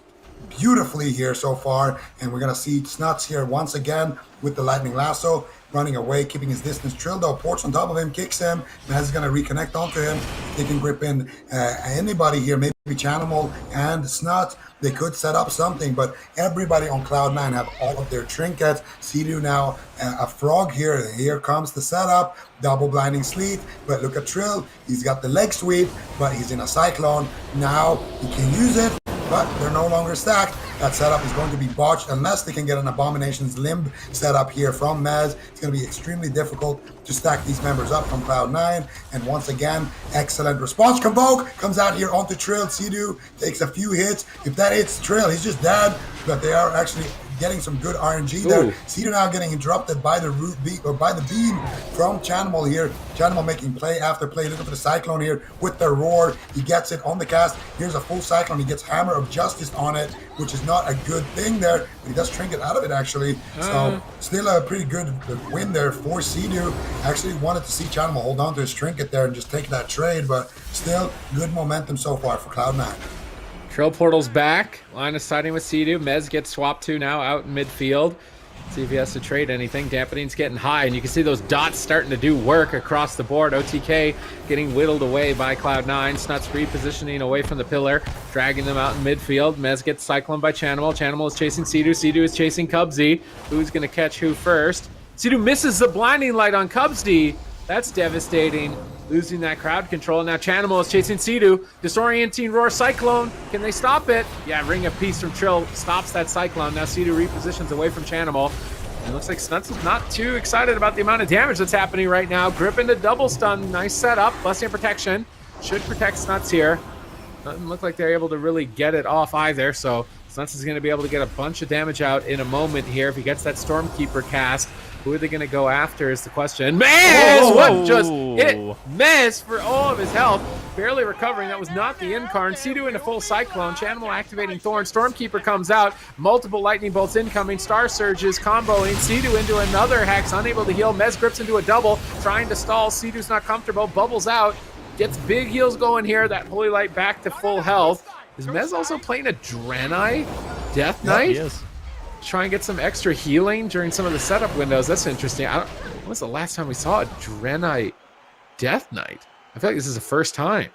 beautifully here so far, and we're gonna see Snuts here once again with the Lightning Lasso, running away, keeping his distance. Trill though, ports on top of him, kicks him. Mez is gonna reconnect onto him. They can grip in anybody here, maybe Chanimal and Snut. They could set up something, but everybody on Cloud9 have all of their trinkets. Sidu now a frog here. Here comes the setup. Double Blinding Sleet, but look at Trill. He's got the leg sweep, but he's in a Cyclone. Now he can use it. but they're no longer stacked. That setup is going to be botched unless they can get an Abomination's Limb setup here from Mez. It's going to be extremely difficult to stack these members up from Cloud9. And once again, excellent response. Convoke comes out here onto Trill. Sea-Doo takes a few hits. If that hits Trill, he's just dead. But they are actually getting some good RNG there. Sea-Doo now getting interrupted by the root beam, or by the beam from Chanimal here. Chanimal making play after play. Looking for the Cyclone here with the roar. He gets it on the cast. Here's a full Cyclone. He gets Hammer of Justice on it, which is not a good thing there. But he does Trinket out of it actually. So still a pretty good win there for Sea-Doo. Actually wanted to see Chanimal hold on to his Trinket there and just take that trade, but still good momentum so far for Cloud9. Trill portal's back. Line of sighting with Sea-Doo. Mez gets swapped to now out in midfield. See if he has to trade anything. Dampening's getting high, and you can see those dots starting to do work across the board. OTK getting whittled away by Cloud9. Snuts repositioning away from the pillar, dragging them out in midfield. Mez gets cycloned by Chanimal. Chanimal is chasing Sea-Doo. Sea-Doo is chasing Cubsy. Who's going to catch who first? Sea-Doo misses the blinding light on Cubsy. That's devastating. Losing that crowd control. Now Chanimal is chasing Sea-Doo. Disorienting Roar Cyclone. Can they stop it? Yeah, Ring of Peace from Trill stops that Cyclone. Now Sea-Doo repositions away from Chanimal. It looks like Snuts is not too excited about the amount of damage that's happening right now. Grip into double stun. Nice setup. Blessing of Protection. Should protect Snuts here. Doesn't look like they're able to really get it off either, so Snuts is going to be able to get a bunch of damage out in a moment here if he gets that Stormkeeper cast. Who are they going to go after is the question. Mez! What just hit Mez for all of his health? Barely recovering. That was not the Incarn. Sea-Doo into full Cyclone. Chanimal activating Thorn. Stormkeeper comes out. Multiple Lightning Bolts incoming. Star Surges comboing. Sea-Doo into another Hex. Unable to heal. Mez grips into a double. Trying to stall. Sea-Doo's not comfortable. Bubbles out. Gets big heals going here. That Holy Light back to full health. Is Mez also playing a Draenei Death Knight? He is. Try and get some extra healing during some of the setup windows. That's interesting. When was the last time we saw a Draenei Death Knight? I feel like this is the first time.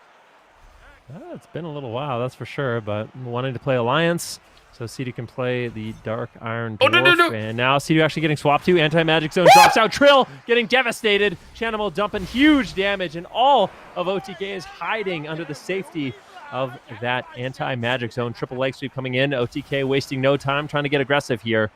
It's been a little while, that's for sure, but wanting to play Alliance, so Sea-Doo can play the Dark Iron Dwarf. And now Sea-Doo actually getting swapped to. Anti-Magic Zone drops out. Trill getting devastated. Chanimal dumping huge damage, and all of OTK is hiding under the safety of that anti-magic zone. Triple leg sweep coming in. OTK wasting no time trying to get aggressive here.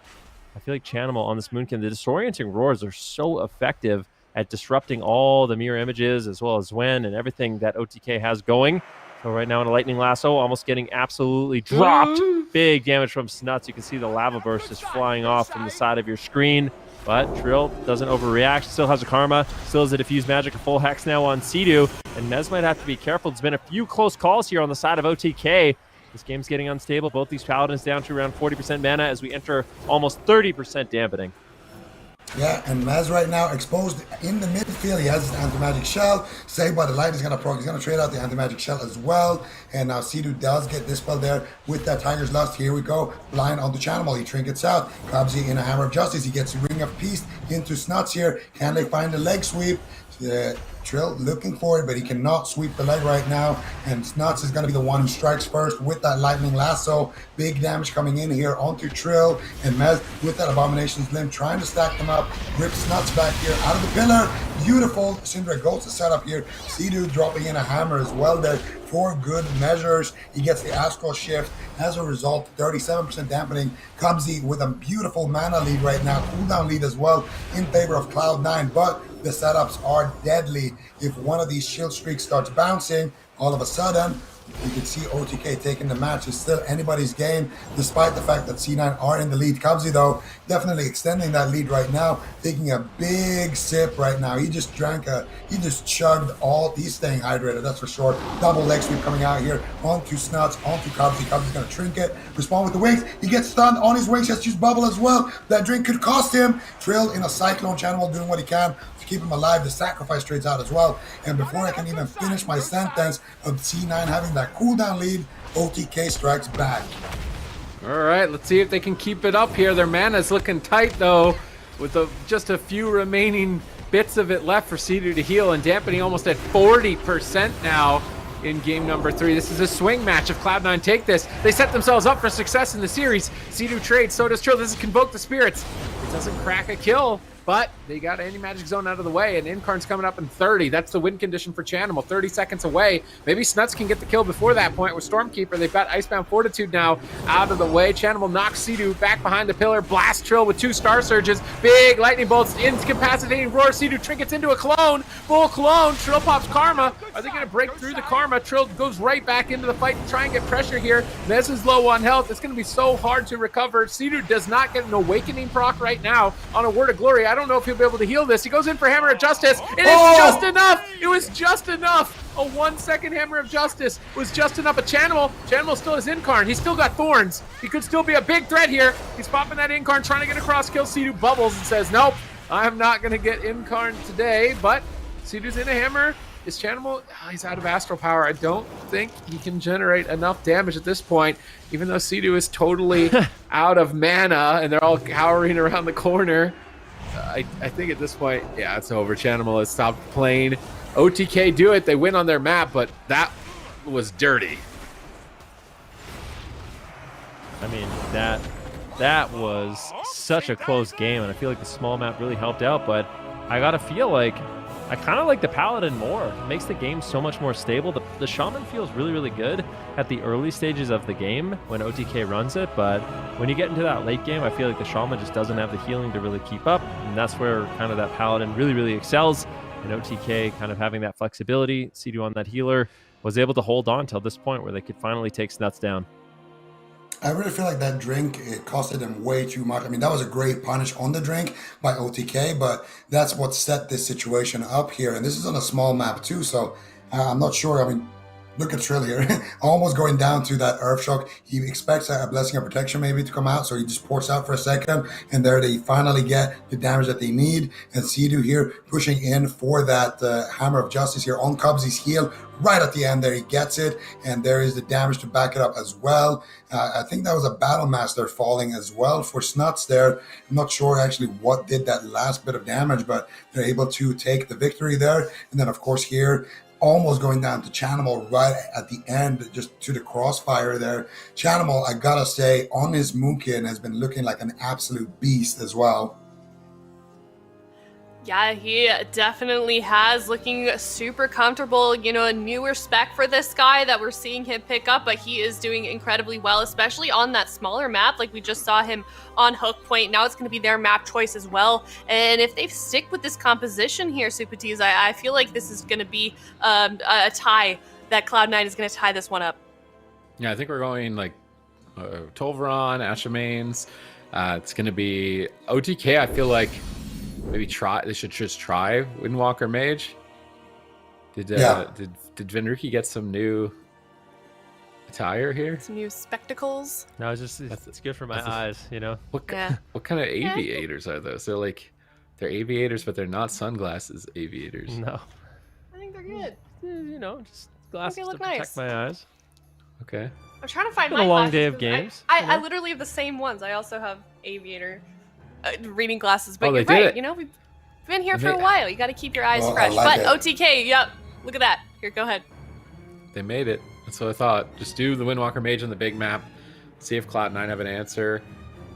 I feel like Chanimal on this Moonkin, the disorienting roars are so effective at disrupting all the mirror images as well as Zwen and everything that OTK has going. So right now in a Lightning Lasso, almost getting absolutely dropped. Big damage from Snuts. You can see the lava burst just flying off from the side of your screen. But Trill doesn't overreact, still has a Karma, still has a Diffuse Magic, a full Hex now on Sea-Doo, and Mez might have to be careful. There's been a few close calls here on the side of OTK. This game's getting unstable. Both these Paladins down to around 40% mana as we enter almost 30% dampening. Yeah, and Mez right now exposed in the midfield. He has his anti-magic shell. Saved by the light is going to proc. He's going to trade out the anti-magic shell as well. And now Sea-Doo does get dispelled there with that Tiger's Lust. Here we go. Blind on the Chanimal. He trinkets out. Cubsy in a Hammer of Justice. He gets Ring of Peace into Snuts here. Can they find the leg sweep? Trill looking for it, but he cannot sweep the leg right now. And Snuts is going to be the one who strikes first with that Lightning Lasso. Big damage coming in here onto Trill. And Mez with that Abomination's Limb trying to stack them up. Rips Snuts back here out of the pillar. Beautiful Syndra goes to set up here. Sea-Doo dropping in a Hammer as well there for good measures. He gets the Astral Shift. As a result, 37% dampening. Cubsy with a beautiful mana lead right now. Cooldown lead as well in favor of Cloud9. But the setups are deadly. If one of these shield streaks starts bouncing, all of a sudden, you can see OTK taking the match. It's still anybody's game, despite the fact that C9 are in the lead. Cubsy, though, definitely extending that lead right now, taking a big sip right now. He just chugged all, he's staying hydrated, that's for sure. Double leg sweep coming out here onto Snuts, onto Cubsy. Cubsy's gonna trinket, respond with the wings. He gets stunned on his wings, has to use bubble as well. That drink could cost him. Trill in a Cyclone Chanimal doing what he can to keep him alive. The sacrifice trades out as well. And before I can even finish my sentence of C9 having that cooldown lead, OTK strikes back. All right, let's see if they can keep it up here. Their mana's looking tight, though, with just a few remaining bits of it left for Sea-Doo to heal, and Dampening almost at 40% now in game number 3. This is a swing match. If Cloud9 take this, they set themselves up for success in the series. Sea-Doo trades, so does Trill. This is Convoke the Spirits. It doesn't crack a kill, but they got anti-magic zone out of the way, and Incarn's coming up in 30. That's the win condition for Chanimal, 30 seconds away. Maybe Snuts can get the kill before that point with Stormkeeper. They've got Icebound Fortitude now out of the way. Chanimal knocks Sea-Doo back behind the pillar, blast Trill with 2 Star Surges, big lightning bolts, incapacitating Roar. Sea-Doo trinkets into a clone, full clone. Trill pops Karma. Are they going to break through the Karma? Trill goes right back into the fight to try and get pressure here. Mez is low on health. It's going to be so hard to recover. Sea-Doo does not get an Awakening proc right now on a Word of Glory. I don't know if he'll be able to heal this. He goes in for Hammer of Justice. It is just enough. It was just enough. A 1-second Hammer of Justice was just enough. But Chanimal still has Incarn. He's still got Thorns. He could still be a big threat here. He's popping that Incarn, trying to get across, kill Sea-Doo, bubbles and says, nope, I'm not going to get Incarn today. But Sea-Doo's in a Hammer. Is Chanimal, he's out of Astral Power. I don't think he can generate enough damage at this point, even though Sea-Doo is totally out of mana and they're all cowering around the corner. I think at this point, yeah, it's over. Chanimal has stopped playing. OTK do it. They win on their map, but that was dirty. I mean, that was such a close game, and I feel like the small map really helped out, but I gotta feel like I kind of like the Paladin more. It makes the game so much more stable. The Shaman feels really, really good at the early stages of the game when OTK runs it, but when you get into that late game, I feel like the Shaman just doesn't have the healing to really keep up, and that's where kind of that Paladin really, really excels. And OTK kind of having that flexibility, Sea-Doo on that healer, was able to hold on till this point where they could finally take Snuts down. I really feel like that drink, it costed them way too much. I mean, that was a great punish on the drink by OTK, but that's what set this situation up here. And this is on a small map too, so I'm not sure. I mean, look at Trill here, almost going down to that Earth Shock. He expects a Blessing of Protection maybe to come out, so he just ports out for a second, and there they finally get the damage that they need. And Sea-Doo here pushing in for that Hammer of Justice here on Cubsy's heal. Right at the end there, he gets it, and there is the damage to back it up as well. I think that was a Battle Master falling as well for Snuts there. I'm not sure actually what did that last bit of damage, but they're able to take the victory there. And then, of course, here, almost going down to Chanimal right at the end, just to the crossfire there. Chanimal, I gotta say, on his Moonkin has been looking like an absolute beast as well. Yeah, he definitely has, looking super comfortable. You know, a new respect for this guy that we're seeing him pick up, but he is doing incredibly well, especially on that smaller map. Like we just saw him on Hook Point. Now it's going to be their map choice as well. And if they stick with this composition here, Supatees, I feel like this is going to be a tie, that Cloud9 is going to tie this one up. Yeah, I think we're going like Tolvaron, Ashamanes. It's going to be OTK. I feel like maybe they should just try Windwalker Mage. Did Venruki get some new attire here? Some new spectacles? No, it's good for my eyes, you know. What kind of aviators are those? They're aviators, but they're not sunglasses aviators. No. I think they're good. You know, just glasses to look protect nice. my eyes. Okay. I'm trying to find Been my a long glasses day of 'cause games. I literally have the same ones. I also have aviator reading glasses, but Oh, you're they did right. it. You know, we've been here for a while. You got to keep your eyes Well, I fresh. like But it. OTK, yep. Look at that. Here, go ahead. They made it. That's what I thought. Just do the Windwalker Mage on the big map. See if Cloud9 have an answer.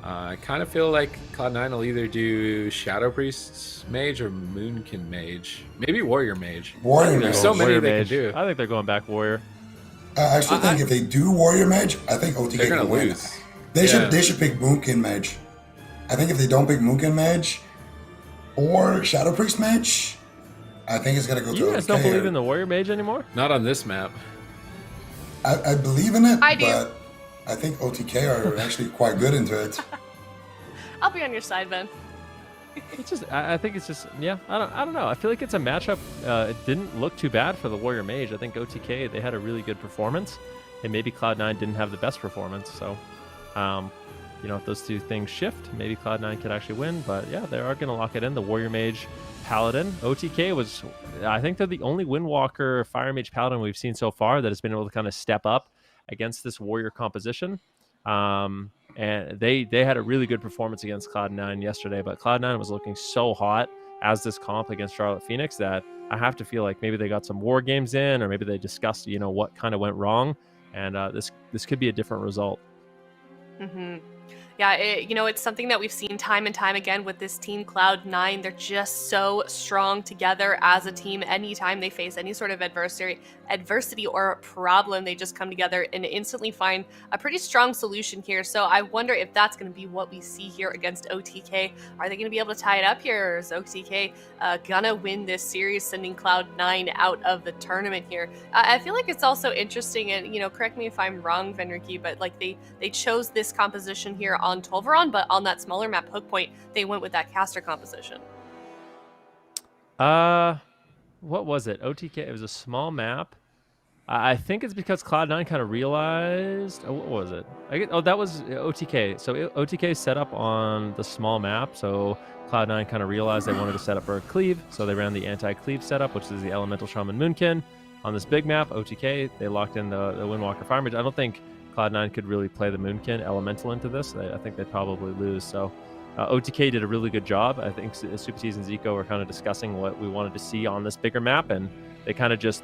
I kind of feel like Cloud9 will either do Shadow Priest Mage or Moonkin Mage. Maybe Warrior Mage. Warrior There's Mage. so many Warrior they Mage. can do. I think they're going back Warrior. I actually think if they do Warrior Mage, I think OTK They're gonna can win. lose. They Yeah. should pick Moonkin Mage. I think if they don't pick Moonkin Mage or Shadow Priest Mage, I think it's gonna go to You guys OTK. don't believe in the Warrior Mage anymore? Not on this map. I believe in it, I do. but I think OTK are actually quite good into it. I'll be on your side, Ben. It's just, I think it's just, yeah. I don't know. I feel like it's a matchup. It didn't look too bad for the Warrior Mage. I think OTK, they had a really good performance, and maybe Cloud9 didn't have the best performance. So, you know, if those two things shift, maybe Cloud9 could actually win. But yeah, they are going to lock it in. The Warrior Mage Paladin. OTK was, I think they're the only Windwalker Fire Mage Paladin we've seen so far that has been able to kind of step up against this Warrior composition. And they had a really good performance against Cloud9 yesterday, but Cloud9 was looking so hot as this comp against Charlotte Phoenix that I have to feel like maybe they got some war games in, or maybe they discussed, you know, what kind of went wrong, and this could be a different result. Mm-hmm. Yeah, it's something that we've seen time and time again with this team Cloud9. They're just so strong together as a team. Anytime they face any sort of adversity or problem, they just come together and instantly find a pretty strong solution here. So I wonder if that's going to be what we see here against OTK. Are they going to be able to tie it up here, or is OTK gonna win this series, sending Cloud9 out of the tournament here? I feel like it's also interesting, and correct me if I'm wrong, Venriky, but like they chose this composition here on Tolveron, but on that smaller map, Hook Point, they went with that caster composition. What was it? OTK. It was a small map. I think it's because Cloud9 kind of realized. What was it? That was OTK. So OTK set up on the small map. So Cloud9 kind of realized they wanted to set up for a cleave. So they ran the anti-cleave setup, which is the Elemental Shaman Moonkin. On this big map, OTK, they locked in the Windwalker Fire Mage. I don't think Cloud9 could really play the Moonkin Elemental into this. I think they'd probably lose. So OTK did a really good job. I think Super T's and Zico were kind of discussing what we wanted to see on this bigger map, and they kind of just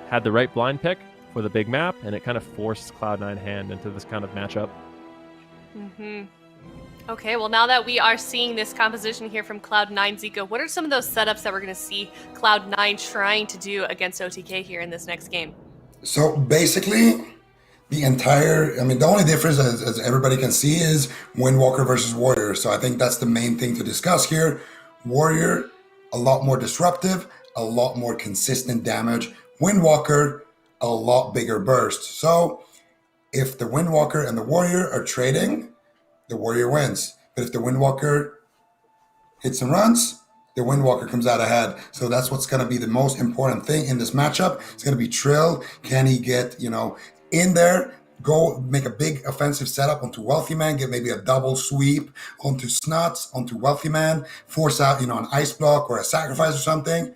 had the right blind pick for the big map, and it kind of forced Cloud9 hand into this kind of matchup. Okay, well, now that we are seeing this composition here from Cloud9, Zico, what are some of those setups that we're going to see Cloud9 trying to do against OTK here in this next game? So basically, the only difference, as everybody can see, is Windwalker versus Warrior. So I think that's the main thing to discuss here. Warrior, a lot more disruptive, a lot more consistent damage. Windwalker, a lot bigger burst. So if the Windwalker and the Warrior are trading, the Warrior wins. But if the Windwalker hits and runs, the Windwalker comes out ahead. So that's what's going to be the most important thing in this matchup. It's going to be Trill. Can he get, in there, go make a big offensive setup onto Wealthy Man, get maybe a double sweep onto Snuts, onto Wealthy Man, force out, an ice block or a sacrifice or something.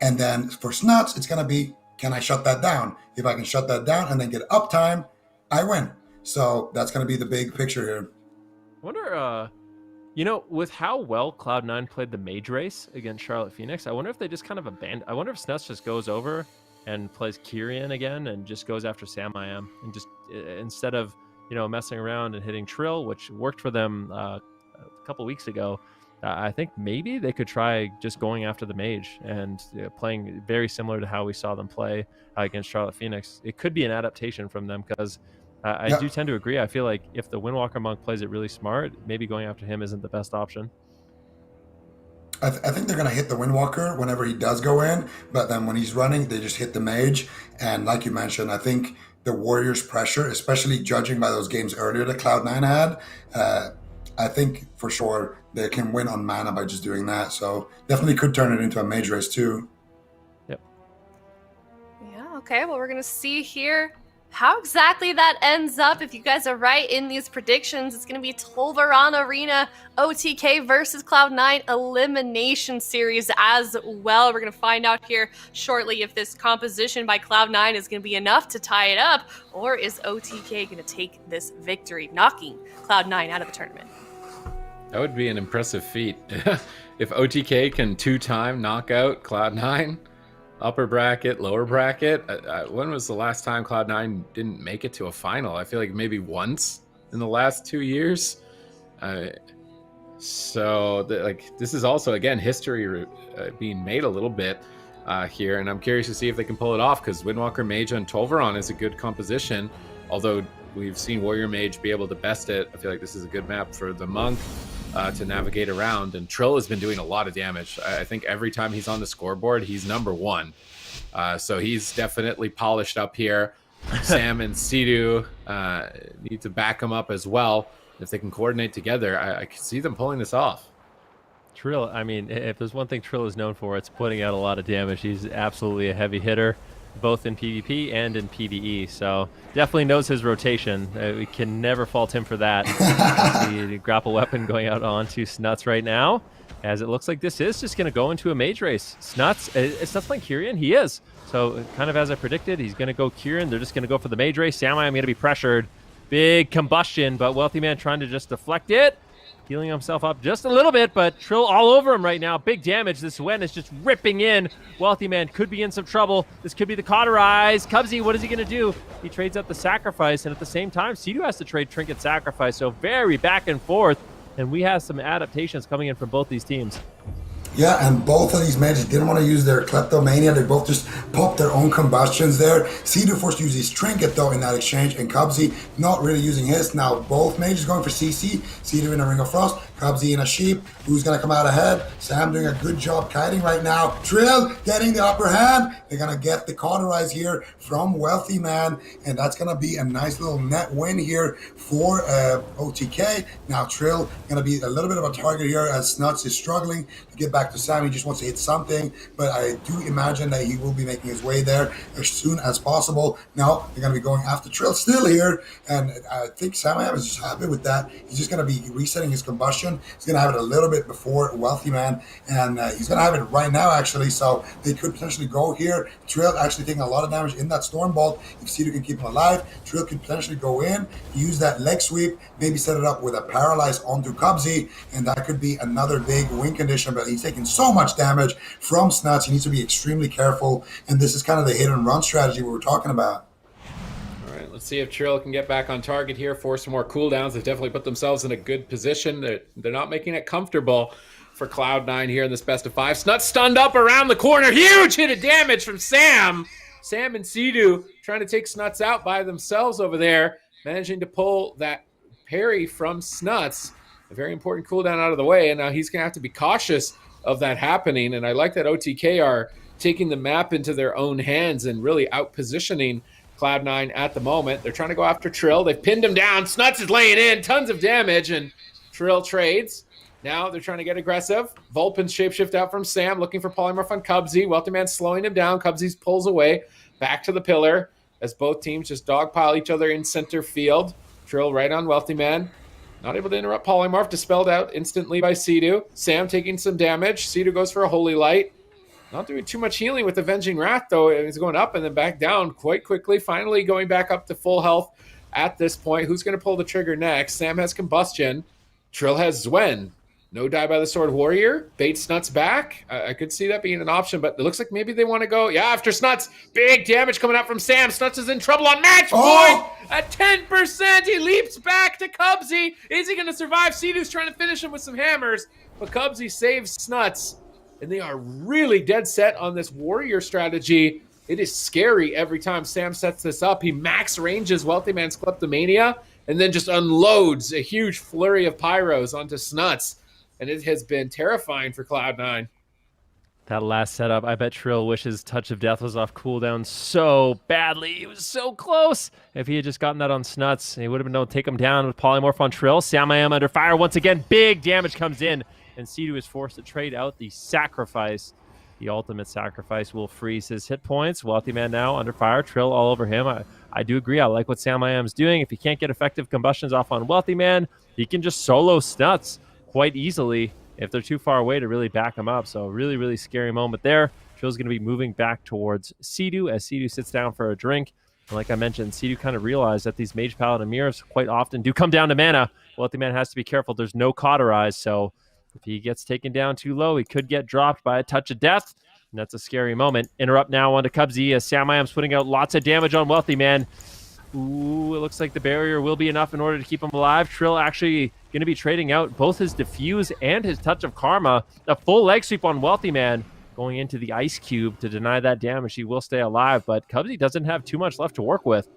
And then for Snuts, it's going to be, can I shut that down? If I can shut that down and then get uptime, I win. So that's going to be the big picture here. I wonder, with how well Cloud9 played the mage race against Charlotte Phoenix, I wonder if they just kind of abandoned. I wonder if Snuts just goes over and plays Kyrian again and just goes after Sam I Am, and just instead of messing around and hitting Trill, which worked for them a couple weeks ago. I think maybe they could try just going after the mage and playing very similar to how we saw them play against Charlotte Phoenix. It could be an adaptation from them, because I do tend to agree. I feel like if the Windwalker Monk plays it really smart, maybe going after him isn't the best option. I think they're going to hit the Windwalker whenever he does go in, but then when he's running, they just hit the mage. And like you mentioned, I think the Warriors' pressure, especially judging by those games earlier that Cloud9 had, I think for sure they can win on mana by just doing that. So definitely could turn it into a mage race too. Yep. Yeah, okay. Well, we're going to see here how exactly that ends up. If you guys are right in these predictions, it's going to be Tolveron Arena OTK versus Cloud9 elimination series as well. We're going to find out here shortly if this composition by Cloud9 is going to be enough to tie it up, or is OTK going to take this victory, knocking Cloud9 out of the tournament. That would be an impressive feat. If OTK can two-time knock out Cloud9, upper bracket, lower bracket. When was the last time Cloud9 didn't make it to a final? I feel like maybe once in the last 2 years. This is also, again, history being made a little bit here, and I'm curious to see if they can pull it off, because Windwalker Mage on Tolveron is a good composition, although we've seen Warrior Mage be able to best it. I feel like this is a good map for the Monk to navigate around, and Trill has been doing a lot of damage. I think every time he's on the scoreboard, he's number one. So he's definitely polished up here. Sam and Sidu need to back him up as well. If they can coordinate together, I can see them pulling this off. Trill, I mean, if there's one thing Trill is known for, it's putting out a lot of damage. He's absolutely a heavy hitter, both in PvP and in PvE. So definitely knows his rotation. We can never fault him for that. The grapple weapon going out onto Snuts right now, as it looks like this is just going to go into a mage race. Snuts, is Snuts playing Kyrian? He is. So kind of as I predicted, he's going to go Kyrian. They're just going to go for the mage race. Sam, I'm going to be pressured. Big combustion, but Wealthy Man trying to just deflect it. healing himself up just a little bit, but Trill all over him right now. Big damage. This Wen is just ripping in. Wealthy Man could be in some trouble. This could be the cauterize. Cubsy, what is he going to do? He trades out the sacrifice, and at the same time, Sea-Doo has to trade trinket sacrifice, so very back and forth, and we have some adaptations coming in from both these teams. Yeah, and both of these mages didn't want to use their kleptomania. They both just popped their own combustions there. Sea-Doo forced to use his trinket though in that exchange, and Cubsy not really using his. Now both mages going for CC. Sea-Doo in a Ring of Frost, Cubsy in a Sheep. Who's going to come out ahead? Sam doing a good job kiting right now. Trill getting the upper hand. They're going to get the cauterize here from Wealthy Man, and that's going to be a nice little net win here for OTK. Now Trill going to be a little bit of a target here as Snuts is struggling to get back to Sam. He just wants to hit something, but I do imagine that he will be making his way there as soon as possible. Now they're going to be going after Trill still here, and I think Sam is just happy with that. He's just going to be resetting his combustion. He's going to have it a little bit before Wealthy Man, and he's going to have it right now actually, so they could potentially go here. Trill actually taking a lot of damage in that Storm Bolt. If Sea-Doo can keep him alive, Trill could potentially go in, use that leg sweep, maybe set it up with a paralyze onto Cubsy, and that could be another big win condition, but he's taking so much damage from Snuts. He needs to be extremely careful, and this is kind of the hit and run strategy we were talking about. All right, let's see if Trill can get back on target here, force some more cooldowns. They've definitely put themselves in a good position. They're not making it comfortable for Cloud9 here in this best of 5. Snuts stunned up around the corner. Huge hit of damage from Sam. Sam and Sea-Doo trying to take Snuts out by themselves over there, managing to pull that parry from Snuts. A very important cooldown out of the way, and now he's going to have to be cautious of that happening. And I like that OTK are taking the map into their own hands and really out-positioning Cloud9 at the moment. They're trying to go after Trill. They've pinned him down. Snuts is laying in tons of damage, and Trill trades. Now they're trying to get aggressive. Vulpin's shapeshift out from Sam, looking for polymorph on Cubsy. Wealthy Man slowing him down. Cubsy pulls away, back to the pillar, as both teams just dogpile each other in center field. Trill right on Wealthy Man. Not able to interrupt polymorph, dispelled out instantly by Sea-Doo. Sam taking some damage. Sea-Doo goes for a Holy Light. Not doing too much healing with Avenging Wrath, though. He's going up and then back down quite quickly. Finally going back up to full health at this point. Who's going to pull the trigger next? Sam has Combustion. Trill has Zwen. No Die by the Sword Warrior. Bait Snuts back. I could see that being an option, but it looks like maybe they want to go. Yeah, after Snuts. Big damage coming out from Sam. Snuts is in trouble on match point. At 10%, he leaps back to Cubsy. Is he going to survive? Sea-Doo's trying to finish him with some hammers, but Cubsy saves Snuts, and they are really dead set on this warrior strategy. It is scary every time Sam sets this up. He max ranges Wealthy Man's Kleptomania and then just unloads a huge flurry of pyros onto Snuts, and it has been terrifying for Cloud9. That last setup, I bet Trill wishes Touch of Death was off cooldown so badly. He was so close. If he had just gotten that on Snuts, he would have been able to take him down with Polymorph on Trill. Sam I am under fire once again. Big damage comes in, and Sea-Doo is forced to trade out the sacrifice. The ultimate sacrifice will freeze his hit points. Wealthy Man now under fire. Trill all over him. I do agree. I like what Sam I am is doing. If he can't get effective combustions off on Wealthy Man, he can just solo Snuts quite easily if they're too far away to really back him up. So really, really scary moment there. Trill's going to be moving back towards Sea-Doo as Sea-Doo sits down for a drink. And like I mentioned, Sea-Doo kind of realized that these Mage Paladin mirrors quite often do come down to mana. Wealthy Man has to be careful. There's no cauterize, so if he gets taken down too low, he could get dropped by a Touch of Death, and that's a scary moment. Interrupt now onto Cubsy as Sam I am's putting out lots of damage on Wealthy Man. Ooh, it looks like the barrier will be enough in order to keep him alive. Trill actually going to be trading out both his Diffuse and his Touch of Karma. A full leg sweep on Wealthy Man going into the Ice Cube to deny that damage. He will stay alive, but Cubsy doesn't have too much left to work with.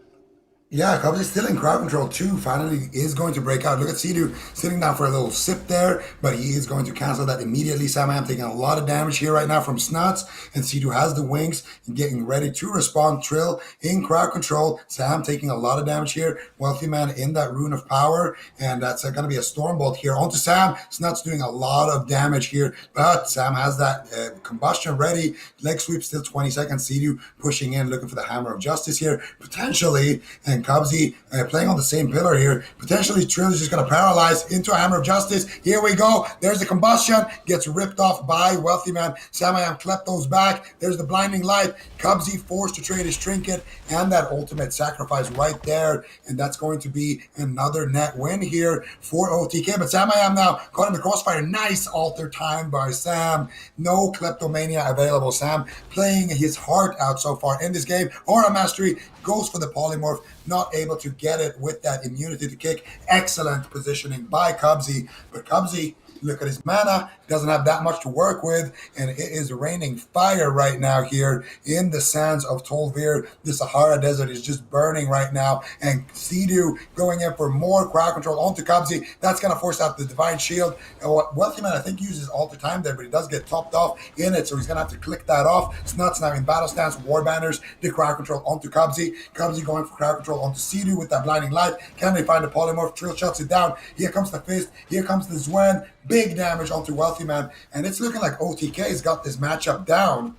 Yeah, Cubsy's still in crowd control too. Finally is going to break out. Look at Sea-Doo sitting down for a little sip there, but he is going to cancel that immediately. Sam I am taking a lot of damage here right now from Snuts, and Sea-Doo has the wings and getting ready to respond. Trill in crowd control. Sam taking a lot of damage here. Wealthy Man in that Rune of Power, and that's going to be a Storm Bolt here onto Sam. Snuts doing a lot of damage here, but Sam has that combustion ready. Leg sweep still 20 seconds. Sea-Doo pushing in, looking for the Hammer of Justice here, potentially, and and Cubsy playing on the same pillar here. Potentially Trill is just going to paralyze into a Hammer of Justice. Here we go. There's the combustion. Gets ripped off by Wealthy Man. Samayam Klepto's back. There's the blinding light. Cubsy forced to trade his trinket and that ultimate sacrifice right there. And that's going to be another net win here for OTK. But Samayam now caught in the crossfire. Nice alter time by Sam. No Kleptomania available. Sam playing his heart out so far in this game. Aura Mastery goes for the polymorph. Not able to get it with that immunity to kick. Excellent positioning by Cubsy. But Cubsy, look at his mana, doesn't have that much to work with, and it is raining fire right now here in the sands of Tolvir. The Sahara Desert is just burning right now, and Sea-Doo going in for more crowd control onto Cubsy. That's going to force out the Divine Shield. Wealthy Man, I think, uses alter time there, but he does get topped off in it, so he's going to have to click that off. Snuts now in battle stance, War Banners, the crowd control onto Cubsy. Cubsy going for crowd control onto Sea-Doo with that blinding light. Can they find the polymorph? Trill shuts it down. Here comes the fist. Here comes the Zwen. Big damage onto Wealthy Man, and it's looking like OTK's got this matchup down.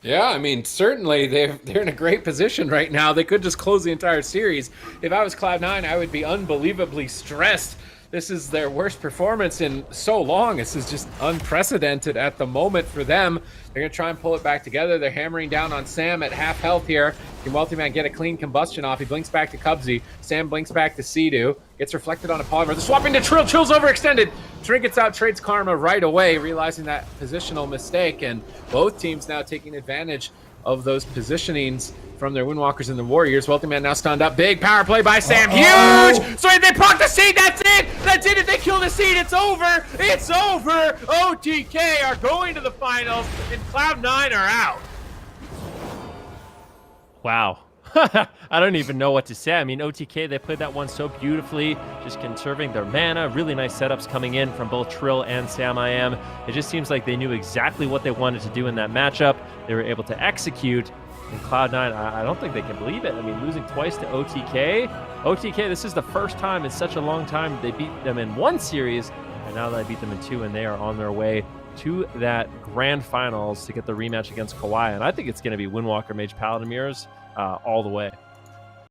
Yeah, I mean, certainly they're in a great position right now. They could just close the entire series. If I was Cloud9, I would be unbelievably stressed. This is their worst performance in so long. This is just unprecedented at the moment for them. They're going to try and pull it back together. They're hammering down on Sam at half health here. Can Wealthy Man get a clean combustion off? He blinks back to Cubsy. Sam blinks back to Sea-Doo. Gets reflected on a polymer. They're swapping to Trill. Trill's overextended. Trinkets out, trades Karma right away, realizing that positional mistake. And both teams now taking advantage of those positionings from their Windwalkers and the Warriors. Wealthy Man now stunned up. Big power play by Sam. Huge! Sorry, they proc the seed. That's it! That's it. If they kill the seed, it's over. It's over. OTK are going to the finals, and Cloud9 are out. Wow. I don't even know what to say. I mean, OTK, they played that one so beautifully, just conserving their mana. Really nice setups coming in from both Trill and Samayam. It just seems like they knew exactly what they wanted to do in that matchup. They were able to execute. And Cloud9, I don't think they can believe it. I mean, losing twice to OTK. OTK, this is the first time in such a long time they beat them in one series, and now they beat them in two, and they are on their way to that grand finals to get the rematch against Kawhi. And I think it's going to be Windwalker Mage Paladin Mirrors all the way.